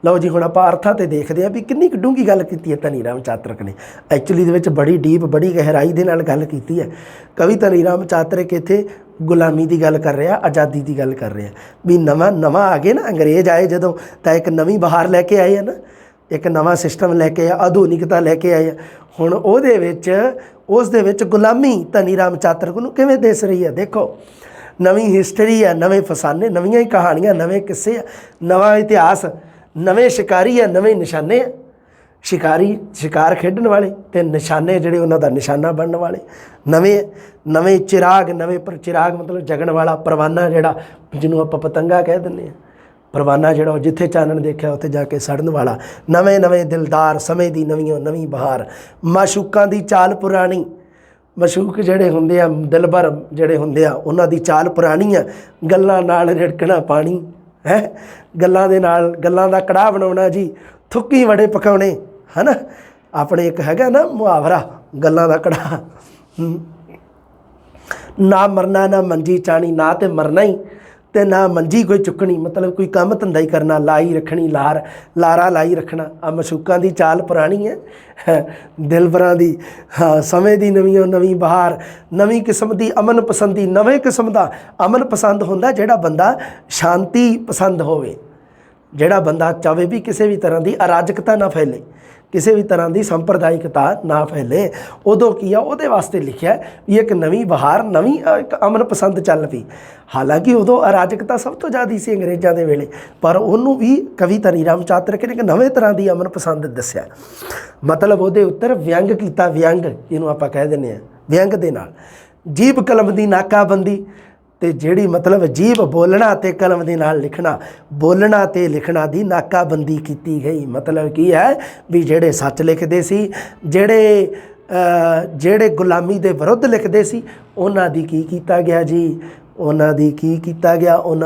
ਲਓ ਜੀ, ਹੁਣ ਆਪਾਂ ਅਰਥਾਂ 'ਤੇ ਦੇਖਦੇ ਹਾਂ ਵੀ ਕਿੰਨੀ ਕੁ ਡੂੰਘੀ ਗੱਲ ਕੀਤੀ ਹੈ ਧਨੀ ਰਾਮ ਚਾਤਰਕ ਨੇ। ਐਕਚੁਅਲੀ ਦੇ ਵਿੱਚ ਬੜੀ ਡੀਪ, ਬੜੀ ਗਹਿਰਾਈ ਦੇ ਨਾਲ ਗੱਲ ਕੀਤੀ ਹੈ ਕਵੀ ਧਨੀ ਰਾਮ ਚਾਤਰਕ। ਇੱਥੇ ਗੁਲਾਮੀ ਦੀ ਗੱਲ ਕਰ ਰਿਹਾ, ਆਜ਼ਾਦੀ ਦੀ ਗੱਲ ਕਰ ਰਿਹਾ ਵੀ ਨਵਾਂ ਆ ਗਏ ਨਾ, ਅੰਗਰੇਜ਼ ਆਏ ਜਦੋਂ, ਤਾਂ ਇੱਕ ਨਵੀਂ ਬਹਾਰ ਲੈ ਕੇ ਆਏ ਆ ਨਾ, ਇੱਕ ਨਵਾਂ ਸਿਸਟਮ ਲੈ ਕੇ ਆਏ, ਆਧੁਨਿਕਤਾ ਲੈ ਕੇ ਆਏ ਆ। ਹੁਣ ਉਸ ਦੇ ਵਿੱਚ ਗੁਲਾਮੀ ਧਨੀ ਰਾਮ ਚਾਤਰਕ ਨੂੰ ਕਿਵੇਂ ਦਿਸ ਰਹੀ ਹੈ? ਦੇਖੋ, ਨਵੀਂ ਹਿਸਟਰੀ ਹੈ, ਨਵੇਂ ਫਸਾਨੇ, ਨਵੀਆਂ ਹੀ ਕਹਾਣੀਆਂ, ਨਵੇਂ ਕਿੱਸੇ ਆ, ਨਵਾਂ ਇਤਿਹਾਸ, ਨਵੇਂ ਸ਼ਿਕਾਰੀ ਆ, ਨਵੇਂ ਨਿਸ਼ਾਨੇ ਆ। ਸ਼ਿਕਾਰ ਖੇਡਣ ਵਾਲੇ ਤੇ ਨਿਸ਼ਾਨੇ ਜਿਹੜੇ ਉਹਨਾਂ ਦਾ ਨਿਸ਼ਾਨਾ ਬਣਨ ਵਾਲੇ। ਨਵੇਂ ਚਿਰਾਗ, ਚਿਰਾਗ ਮਤਲਬ ਜਗਣ ਵਾਲਾ, ਪਰਵਾਨਾ ਜਿਹੜਾ ਜਿਹਨੂੰ ਆਪਾਂ ਪਤੰਗਾ ਕਹਿ ਦਿੰਦੇ ਹਾਂ, ਪਰਵਾਨਾ ਜਿਹੜਾ ਉਹ ਜਿੱਥੇ ਚਾਨਣ ਦੇਖਿਆ ਉੱਥੇ ਜਾ ਕੇ ਸੜਨ ਵਾਲਾ। ਨਵੇਂ ਦਿਲਦਾਰ, ਸਮੇਂ ਦੀ ਨਵੀਂ ਬਹਾਰ। ਮਾਸ਼ੂਕਾਂ ਦੀ ਚਾਲ ਪੁਰਾਣੀ, ਮਸ਼ੂਕ ਜਿਹੜੇ ਹੁੰਦੇ ਆ, ਦਿਲਬਰ ਜਿਹੜੇ ਹੁੰਦੇ ਆ, ਉਹਨਾਂ ਦੀ ਚਾਲ ਪੁਰਾਣੀ ਆ। ਗੱਲਾਂ ਨਾਲ ਰਿੜਕਣਾ ਪਾਣੀ ਹੈ, ਗੱਲਾਂ ਦਾ ਕੜਾਹ ਬਣਾਉਣਾ ਜੀ, ਥੁੱਕੀ ਵੜੇ ਪਕਾਉਣੇ, ਹੈ ਨਾ। ਆਪਣੇ ਇੱਕ ਹੈਗਾ ਨਾ ਮੁਹਾਵਰਾ, ਗੱਲਾਂ ਦਾ ਕੜਾਹ। ਨਾ ਮਰਨਾ ਨਾ ਮੰਜੀ ਚਾਣੀ, ਨਾ ਤੇ ਮਰਨਾ ਹੀ ਤੇ ਨਾ ਮੰਜੀ ਕੋਈ ਚੁੱਕਣੀ, ਮਤਲਬ ਕੋਈ ਕੰਮ ਧੰਦਾ ਹੀ ਕਰਨਾ। ਲਾਈ ਰੱਖਣੀ ਲਾਰਾ ਲਾਈ ਰੱਖਣਾ। ਆ ਮਸ਼ੂਕਾਂ ਦੀ ਚਾਲ ਪੁਰਾਣੀ ਹੈ, ਦਿਲਬਰਾਂ ਦੀ ਸਮੇਂ ਦੀ ਨਵੀਂ ਬਹਾਰ। ਨਵੀਂ ਕਿਸਮ ਦੀ ਅਮਨ ਪਸੰਦੀ, ਨਵੇਂ ਕਿਸਮ ਦਾ ਅਮਨ ਪਸੰਦ ਹੁੰਦਾ ਜਿਹੜਾ ਬੰਦਾ ਸ਼ਾਂਤੀ ਪਸੰਦ ਹੋਵੇ, ਜਿਹੜਾ ਬੰਦਾ ਚਾਹੇ ਵੀ ਕਿਸੇ ਵੀ ਤਰ੍ਹਾਂ ਦੀ ਅਰਾਜਕਤਾ ਨਾ ਫੈਲੇ, ਕਿਸੇ ਵੀ ਤਰ੍ਹਾਂ ਦੀ ਸੰਪਰਦਾਇਕਤਾ ਨਾ ਫੈਲੇ। ਉਦੋਂ ਕੀ ਆ, ਉਹਦੇ ਵਾਸਤੇ ਲਿਖਿਆ ਵੀ ਇੱਕ ਨਵੀਂ ਬਹਾਰ, ਨਵੀਂ ਇੱਕ ਅਮਨ ਪਸੰਦ ਚੱਲ ਪਈ। ਹਾਲਾਂਕਿ ਉਦੋਂ ਅਰਾਜਕਤਾ ਸਭ ਤੋਂ ਜ਼ਿਆਦਾ ਸੀ ਅੰਗਰੇਜ਼ਾਂ ਦੇ ਵੇਲੇ, ਪਰ ਉਹਨੂੰ ਵੀ ਕਵੀ ਧਨੀ ਰਾਮ ਚਾਤਰਕ ਨੇ ਇੱਕ ਨਵੇਂ ਤਰ੍ਹਾਂ ਦੀ ਅਮਨ ਪਸੰਦ ਦੱਸਿਆ। ਮਤਲਬ ਉਹਦੇ ਉੱਤਰ ਵਿਅੰਗ ਕੀਤਾ, ਵਿਅੰਗ ਜਿਹਨੂੰ ਆਪਾਂ ਕਹਿ ਦਿੰਦੇ ਹਾਂ, ਵਿਅੰਗ ਦੇ ਨਾਲ। ਜੀਭ ਕਲਮ ਦੀ ਨਾਕਾਬੰਦੀ, ਤੇ ਜਿਹੜੀ ਮਤਲਬ ਜੀਭ ਬੋਲਣਾ ਤੇ ਕਲਮ ਦੇ ਨਾਲ ਲਿਖਣਾ, ਬੋਲਣਾ ਤੇ ਲਿਖਣਾ ਦੀ ਨਾਕਾਬੰਦੀ ਕੀਤੀ ਗਈ। ਮਤਲਬ ਕੀ ਹੈ ਵੀ ਜਿਹੜੇ ਸੱਚ ਲਿਖਦੇ ਸੀ, ਜਿਹੜੇ ਗੁਲਾਮੀ ਦੇ ਵਿਰੁੱਧ ਲਿਖਦੇ ਸੀ, ਉਹਨਾਂ ਦੀ ਕੀ ਕੀਤਾ ਗਿਆ ਜੀ, ਉਹਨਾਂ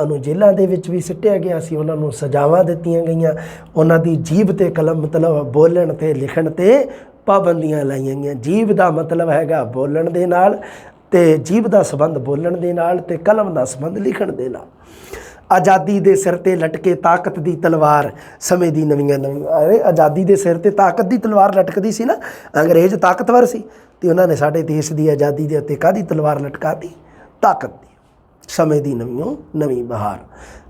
ਨੂੰ ਜੇਲ੍ਹਾਂ ਦੇ ਵਿੱਚ ਵੀ ਸਿੱਟਿਆ ਗਿਆ ਸੀ, ਉਹਨਾਂ ਨੂੰ ਸਜ਼ਾਵਾਂ ਦਿੱਤੀਆਂ ਗਈਆਂ। ਉਹਨਾਂ ਦੀ ਜੀਭ ਤੇ ਕਲਮ ਮਤਲਬ ਬੋਲਣ ਤੇ ਲਿਖਣ ਤੇ ਪਾਬੰਦੀਆਂ ਲਾਈਆਂ ਗਈਆਂ। ਜੀਭ ਦਾ ਮਤਲਬ ਹੈਗਾ ਬੋਲਣ ਦੇ ਨਾਲ, ਤੇ ਜੀਭ ਦਾ ਸੰਬੰਧ ਬੋਲਣ ਦੇ ਨਾਲ, ਤੇ ਕਲਮ ਦਾ ਸੰਬੰਧ ਲਿਖਣ ਦੇ ਨਾਲ। आज़ादी दे सिर ते लटके ताकत दी तलवार समय दी नवीं अरे आज़ादी दे सिर ते ताकत दी तलवार लटकदी सी ना। अंग्रेज़ ताकतवर सी ते उन्होंने साडे देश की आज़ादी दे उत्ते काहदी तलवार लटकाती? ताकत दी। समय दी नवीं बहार।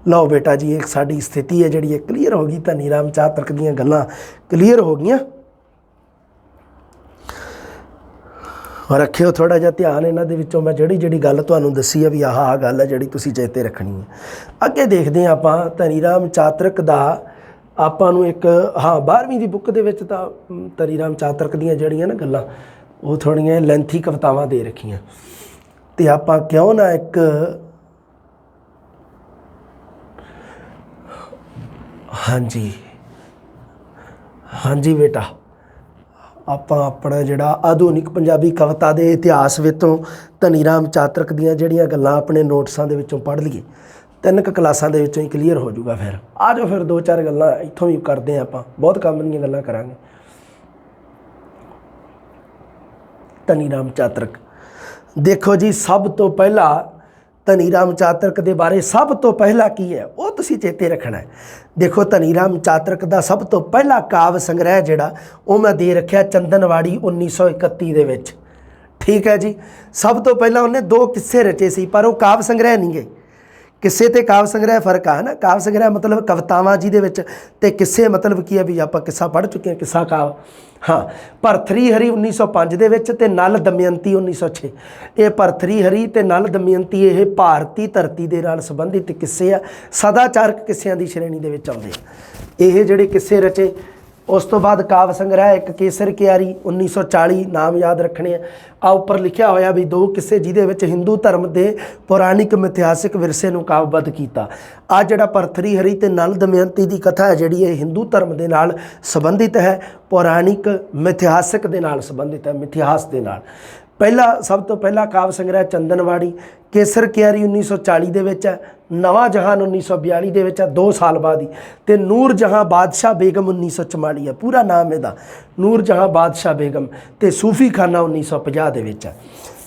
लो बेटा जी, एक साडी स्थिति है जिहड़ी क्लीयर हो गई। धनी राम चातरक दीयां गल्लां क्लीयर हो गईयां। रखियो थोड़ा जिहा ध्यान इन्हां दे विचों। मैं जिहड़ी गल तुहानूं दसी है भी आह गल है जिहड़ी तुसीं चेते रखनी है। अगे देखते हैं आपां धनी राम चातरक दा आपां नूं एक हाँ 12वीं दी बुक दे विच तां धनी राम चातरक दीयां जिहड़ियां ना गल्लां वो थोड़ियां लेंथी कवितावां दे रखियां ते आपां क्यों ना एक हाँ जी बेटा ਆਪਾਂ अपना जिहड़ा आधुनिक पंजाबी कविता के इतिहास विचों धनी राम चातरक दीयां जिहड़ियां गल्लां अपने नोट्सां दे विचों पढ़ लईए। 3 क्लासां दे विचों ही क्लीयर हो जाऊगा। फिर आ जाओ फिर 2-4 गल्लां इत्थों भी करते हैं। आपां बहुत काम दीयां गल्लां करांगे। धनी राम चातरक देखो जी, सब तो पहला धनी राम चातरक के बारे सब तो पहला की है वो तुसीं चेते रखना है। देखो धनी राम चातरक का सब तो पहला काव्य संग्रह जिहड़ा वो मैं दे रखिया चंदनवाड़ी 1931 दे विच। ठीक है जी। सब तो पहला उन्हें 2 किस्से रचे सी पर वो काव्य संग्रह नहीं गए। किस्से ते काव्य संग्रह फर्क है ना। काव्य संग्रह मतलब कवितावां जिहदे विच ते किस्से मतलब की है भी आपां किस्सा पढ़ चुके हैं किस्सा काव्य। हाँ भरथरी हरी 1905 दे विच ते नल दमयंती 1906। ये भरथरी हरी ते नल दमयंती ये भारती धरती दे नाल संबंधित किस्से आ। सदाचारक किस्सियां दी श्रेणी दे विच आउंदे आ। ये जिहड़े किस्से रचे उस तो बाद काव्य संग्रह एक केसर क्यारी 1940 नाम याद रखने आ उपर लिखा होया भी 2 किस्से जिहदे विच हिंदू धर्म के पौराणिक मिथिहासिक विरसे नूं काव्यबद्ध कीता। आ जिहड़ा भरथरी हरी ते नल दमयंती की कथा है जिहड़ी हिंदू धर्म के नाल संबंधित है, पौराणिक मिथिहासिक दे नाल संबंधित है, मिथिहास के नाल। पहला सब तो पहला काव्य संग्रह चंदनवाड़ी केसर क्यारी 1940 दे विच है, नवा जहान 1942 दे विच है 2 साल बाद ही, ते नूर जहां बादशाह बेगम 1944 है। पूरा नाम इहदा नूर जहां बादशाह बेगम ते सूफी खाना 1950 दे विच है।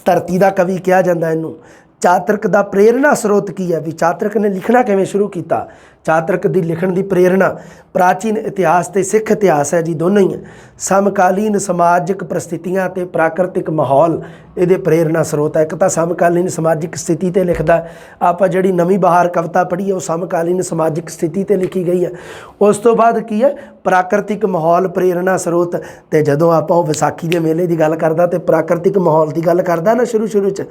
धरती दा कवि कहा जाता इनू। चातरक दा प्रेरणा स्रोत की है भी चातरक ने लिखना किवें शुरू किया। चातरक दी लिखण दी प्रेरणा प्राचीन इतिहास ते सिख इतिहास है जी, दोनों ही है। समकालीन समाजिक परिस्थितियां ते प्राकृतिक माहौल इहदे प्रेरणा स्रोत है। एक तो समकालीन समाजिक स्थिति ते लिखदा। आपां जिहड़ी नवीं बहार कविता पढ़ी है वो समकालीन समाजिक स्थिति ते लिखी गई है। उस तो बाद की है प्राकृतिक माहौल प्रेरणा स्रोत। ते जदों आपां विसाखी दे मेले की गल करदा ते प्राकृतिक माहौल की गल करदा ना शुरू च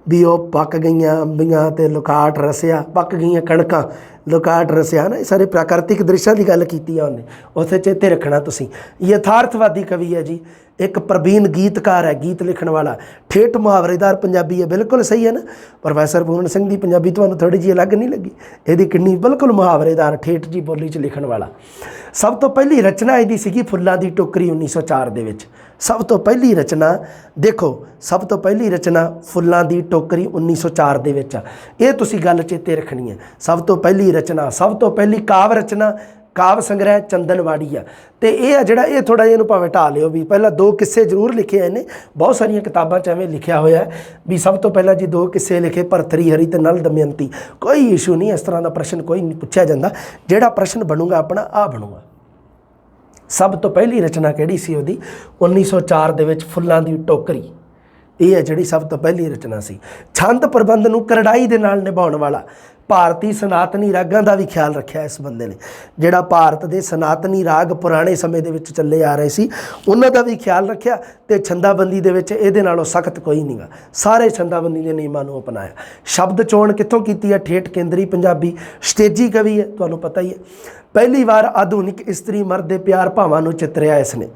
भी वो पक गई अंबियां ते लुकाट रसिया, पक गई कणकां लुकाट रसिया ना। सारे प्राकृतिक दृश्यों की गल की उन्हें उत्थे चेते रखना। तुसीं यथार्थवादी कवि है जी, एक प्रवीण गीतकार है, गीत लिखण वाला, ठेठ मुहावरेदार पंजाबी है। बिल्कुल सही है ना। प्रोफैसर पूर्ण सिंह की पंजाबी तुहानूं थोड़ी जी अलग नहीं लगी? यदि किन्नी बिल्कुल मुहावरेदार ठेठ जी बोली च लिखण वाला। सब तो पहली रचना यदि सीगी फुल्लां दी टोकरी 1904 दे विच। सब तो पहली रचना देखो, सब तो पहली रचना फुल्लां दी टोकरी 1904 दे विच आ। ये तुसीं गल चेते रखनी है। सब तो पहली रचना, सब तो पहली काव्य रचना काव्य संग्रह चंदनवाड़ी आ। तो यह जिहड़ा ये थोड़ा जिहा भावें ढा लिओ भी पहला 2 किस्से जरूर लिखे हैं इन्हें। बहुत सारिया किताबां च एवें लिखिया होया है भी सब तो पहला जी 2 किस्से लिखे भरथरी हरी ते नल दमयंती। कोई इशू नहीं, इस तरह का प्रश्न कोई नहीं पूछा जाता। जिहड़ा प्रश्न बनूगा अपना आ बनूगा। सब तो पहली रचना किहड़ी सी उहदी 1904 दे विच फुल्लां दी टोकरी। ये है जिहड़ी सब तो पहली रचना सी। छंद प्रबंध नूं करड़ाई दे नाल निभाउण वाला भारती सनातनी रागां दा भी ख्याल रखिया इस बंदे ने। जिहड़ा भारत दे सनातनी राग पुराने समय दे विच चले आ रहे सी उन्हां दा भी ख्याल रखिया। ते छंदाबंदी दे विच इहदे नालों सख्त कोई नहीं गा। सारे छंदाबंदी दे नियमां नूं अपनाया। शब्द चोण कित्थों कीती है? ठेठ केंद्री पंजाबी। स्टेजी कवि है, तुहानूं पता ही है। पहली बार आधुनिक इस्त्री मर्द के प्यार भावां नूं चितरिया इसने।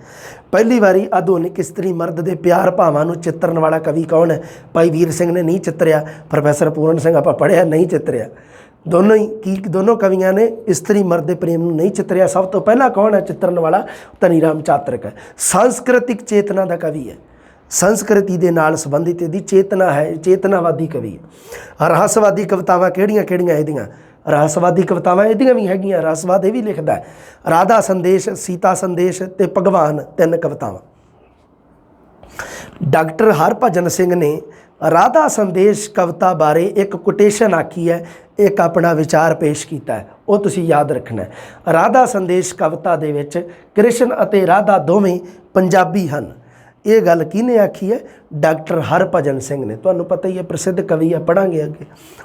पहली बारी आधुनिक इस्त्री मर्द के प्यार भावां नूं चितरन वाला कवि कौन है? भाई वीर सिंह ने नहीं चितरिया, प्रोफैसर पूर्ण सिंह आपां पढ़िया नहीं चितरिया। दोनों ही की दोनों कवियां ने इस्त्री मर्द के प्रेम नूं नहीं चितरिया। सब तो पहला कौन है चितरन वाला? धनी राम चातरक है। सांस्कृतिक चेतना का कवि है। संस्कृति के नाल संबंधित यदि चेतना है, चेतनावादी कवि है। रहस्यवादी कवितावां किहड़ियां किहड़ियां इहदियां? रहस्यवादी कवितावां इहदियां भी हैगियां। रहस्यवाद ये भी लिखदा है। राधा संदेश, सीता संदेश ते भगवान 3 कवितावां। डॉक्टर हरभजन सिंह ने ਰਾਧਾ ਸੰਦੇਸ਼ ਕਵਿਤਾ ਬਾਰੇ ਇੱਕ ਕੋਟੇਸ਼ਨ ਆਖੀ ਹੈ, ਇੱਕ ਆਪਣਾ ਵਿਚਾਰ ਪੇਸ਼ ਕੀਤਾ ਹੈ, ਉਹ ਤੁਸੀਂ ਯਾਦ ਰੱਖਣਾ ਹੈ। ਰਾਧਾ ਸੰਦੇਸ਼ ਕਵਿਤਾ ਦੇ ਵਿੱਚ ਕ੍ਰਿਸ਼ਨ ਅਤੇ ਰਾਧਾ ਦੋਵੇਂ ਪੰਜਾਬੀ ਹਨ। ਇਹ ਗੱਲ ਕਿਹਨੇ ਆਖੀ ਹੈ? ਡਾਕਟਰ ਹਰਭਜਨ ਸਿੰਘ ਨੇ। ਤੁਹਾਨੂੰ ਪਤਾ ਹੀ ਹੈ, ਪ੍ਰਸਿੱਧ ਕਵੀ ਹੈ, ਪੜਾਂਗੇ ਅੱਗੇ।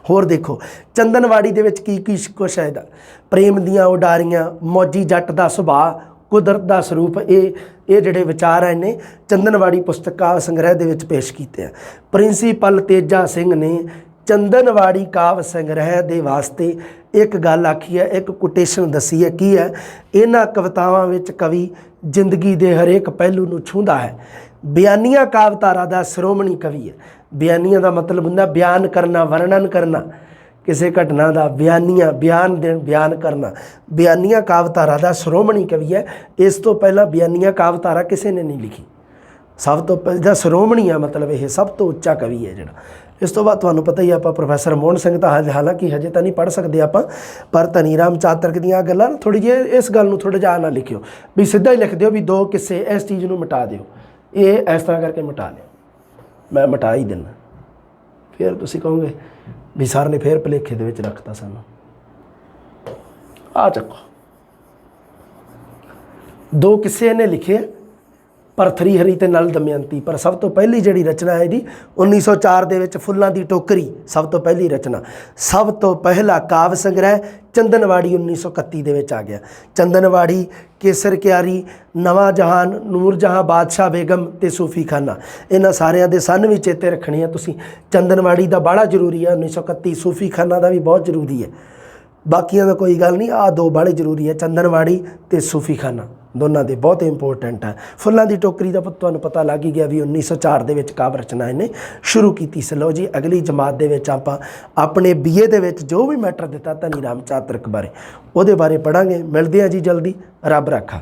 ਹੋਰ ਦੇਖੋ ਚੰਦਨਵਾੜੀ ਦੇ ਵਿੱਚ ਕੀ ਕੀ ਕੁਛ ਹੈ ਇਹਦਾ। ਪ੍ਰੇਮ ਦੀਆਂ ਉਡਾਰੀਆਂ, ਮੌਜੀ ਜੱਟ ਦਾ ਸੁਭਾਅ, ਕੁਦਰਤ ਦਾ ਸਰੂਪ, ਇਹ ਜਿਹੜੇ ਵਿਚਾਰ ਹੈ ਨੇ ਚੰਦਨਵਾੜੀ ਪੁਸਤਕ ਕਾਵ ਸੰਗ੍ਰਹਿ ਦੇ ਵਿੱਚ ਪੇਸ਼ ਕੀਤੇ ਆ। ਪ੍ਰਿੰਸੀਪਲ ਤੇਜਾ ਸਿੰਘ ਨੇ ਚੰਦਨਵਾੜੀ ਕਾਵ ਸੰਗ੍ਰਹਿ ਦੇ ਵਾਸਤੇ ਇੱਕ ਗੱਲ ਆਖੀ ਹੈ, ਇੱਕ ਕੋਟੇਸ਼ਨ ਦੱਸੀ ਹੈ। ਕੀ ਹੈ? ਇਹਨਾਂ ਕਵਿਤਾਵਾਂ ਵਿੱਚ ਕਵੀ ਜ਼ਿੰਦਗੀ ਦੇ ਹਰੇਕ ਪਹਿਲੂ ਨੂੰ ਛੂੰਹਦਾ ਹੈ। ਬਿਆਨੀਆਂ ਕਾਵਧਾਰਾ ਦਾ ਸ਼੍ਰੋਮਣੀ ਕਵੀ ਹੈ। ਬਿਆਨੀਆਂ ਦਾ ਮਤਲਬ ਹੁੰਦਾ ਬਿਆਨ ਕਰਨਾ, ਵਰਣਨ ਕਰਨਾ ਕਿਸੇ ਘਟਨਾ ਦਾ। ਬਿਆਨ ਕਰਨਾ। ਬਿਆਨੀਆਂ ਕਾਵਧਾਰਾ ਦਾ ਸ਼੍ਰੋਮਣੀ ਕਵੀ ਹੈ। ਇਸ ਤੋਂ ਪਹਿਲਾਂ ਬਿਆਨੀਆਂ ਕਾਵਧਾਰਾ ਕਿਸੇ ਨੇ ਨਹੀਂ ਲਿਖੀ। ਸਭ ਤੋਂ ਪਹਿਲਾਂ ਸ਼੍ਰੋਮਣੀ ਆ, ਮਤਲਬ ਇਹ ਸਭ ਤੋਂ ਉੱਚਾ ਕਵੀ ਹੈ ਜਿਹੜਾ। ਇਸ ਤੋਂ ਬਾਅਦ ਤੁਹਾਨੂੰ ਪਤਾ ਹੀ ਆਪਾਂ ਪ੍ਰੋਫੈਸਰ ਮੋਹਨ ਸਿੰਘ ਤਾਂ ਹਾਲਾਂਕਿ ਹਜੇ ਤਾਂ ਨਹੀਂ ਪੜ੍ਹ ਸਕਦੇ ਆਪਾਂ, ਪਰ ਧਨੀ ਰਾਮ ਚਾਤਰਕ ਦੀਆਂ ਗੱਲਾਂ ਥੋੜ੍ਹੀ ਜਿਹੀ ਇਸ ਗੱਲ ਨੂੰ ਥੋੜ੍ਹਾ ਜਿਹਾ ਨਾ ਲਿਖਿਓ ਵੀ ਸਿੱਧਾ ਹੀ ਲਿਖ ਦਿਓ ਵੀ 2 ਕਿੱਸੇ ਇਸ ਚੀਜ਼ ਨੂੰ ਮਿਟਾ ਦਿਓ, ਇਹ ਇਸ ਤਰ੍ਹਾਂ ਕਰਕੇ ਮਿਟਾ ਲਿਓ। ਮੈਂ ਮਿਟਾ ਹੀ ਦਿੰਦਾ, ਫਿਰ ਤੁਸੀਂ ਕਹੋਗੇ ਵੀ ਸਰ ਨੇ ਫਿਰ ਭੁਲੇਖੇ ਦੇ ਵਿੱਚ ਰੱਖਤਾ ਸਾਨੂੰ। ਆ ਚੱਕੋ 2 ਕਿੱਸੇ ਇਹਨੇ ਲਿਖੇ, ਭਰਥਰੀ ਹਰੀ ਤੇ ਨਲ ਦਮਯੰਤੀ। ਪਰ ਸਭ ਤੋਂ ਪਹਿਲੀ ਜਿਹੜੀ ਰਚਨਾ ਹੈ ਇਹਦੀ 1904 ਦੇ ਵਿੱਚ ਫੁੱਲਾਂ ਦੀ ਟੋਕਰੀ ਸਭ ਤੋਂ ਪਹਿਲੀ ਰਚਨਾ। ਸਭ ਤੋਂ ਪਹਿਲਾ ਕਾਵ ਸੰਗ੍ਰਹਿ ਚੰਦਨਵਾੜੀ 1931 ਦੇ ਵਿੱਚ ਆ ਗਿਆ। ਚੰਦਨਵਾੜੀ, ਕੇਸਰ ਕਿਆਰੀ, ਨਵਾਂ ਜਹਾਨ, ਨੂਰ ਜਹਾਂ, ਬਾਦਸ਼ਾਹ ਬੇਗਮ ਤੇ ਸੂਫੀ ਖਾਨਾ, ਇਹਨਾਂ ਸਾਰਿਆਂ ਦੇ ਸਨ ਵੀ ਚੇਤੇ ਰੱਖਣੇ ਆ ਤੁਸੀਂ। ਚੰਦਨਵਾੜੀ ਦਾ ਬੜਾ ਜ਼ਰੂਰੀ ਹੈ 1931, ਸੂਫੀ ਖਾਨਾ ਦਾ ਵੀ ਬਹੁਤ ਜ਼ਰੂਰੀ ਹੈ, ਬਾਕੀਆਂ ਦਾ ਕੋਈ ਗੱਲ ਨਹੀਂ। ਆਹ 2 ਬੜੇ ਜ਼ਰੂਰੀ ਹੈ, ਚੰਦਨਵਾੜੀ ਤੇ ਸੂਫੀ ਖਾਨਾ, ਦੋਨਾਂ ਦੇ ਬਹੁਤ ਇੰਪੋਰਟੈਂਟ ਹੈ। ਫੁੱਲਾਂ ਦੀ ਟੋਕਰੀ ਦਾ ਤੁਹਾਨੂੰ ਪਤਾ ਲੱਗ ਹੀ ਗਿਆ ਵੀ 1904 ਦੇ ਵਿੱਚ ਕਾਵਿ ਰਚਨਾ ਇਹਨੇ ਸ਼ੁਰੂ ਕੀਤੀ ਸੀ। ਲਓ ਜੀ, ਅਗਲੀ ਜਮਾਤ ਦੇ ਵਿੱਚ ਆਪਾਂ ਆਪਣੇ BA ਦੇ ਵਿੱਚ ਜੋ ਵੀ ਮੈਟਰ ਦਿੱਤਾ ਧਨੀ ਰਾਮ ਚਾਤਰਕ ਬਾਰੇ, ਉਹਦੇ ਬਾਰੇ ਪੜ੍ਹਾਂਗੇ। ਮਿਲਦੇ ਹਾਂ ਜੀ ਜਲਦੀ। ਰੱਬ ਰਾਖਾ।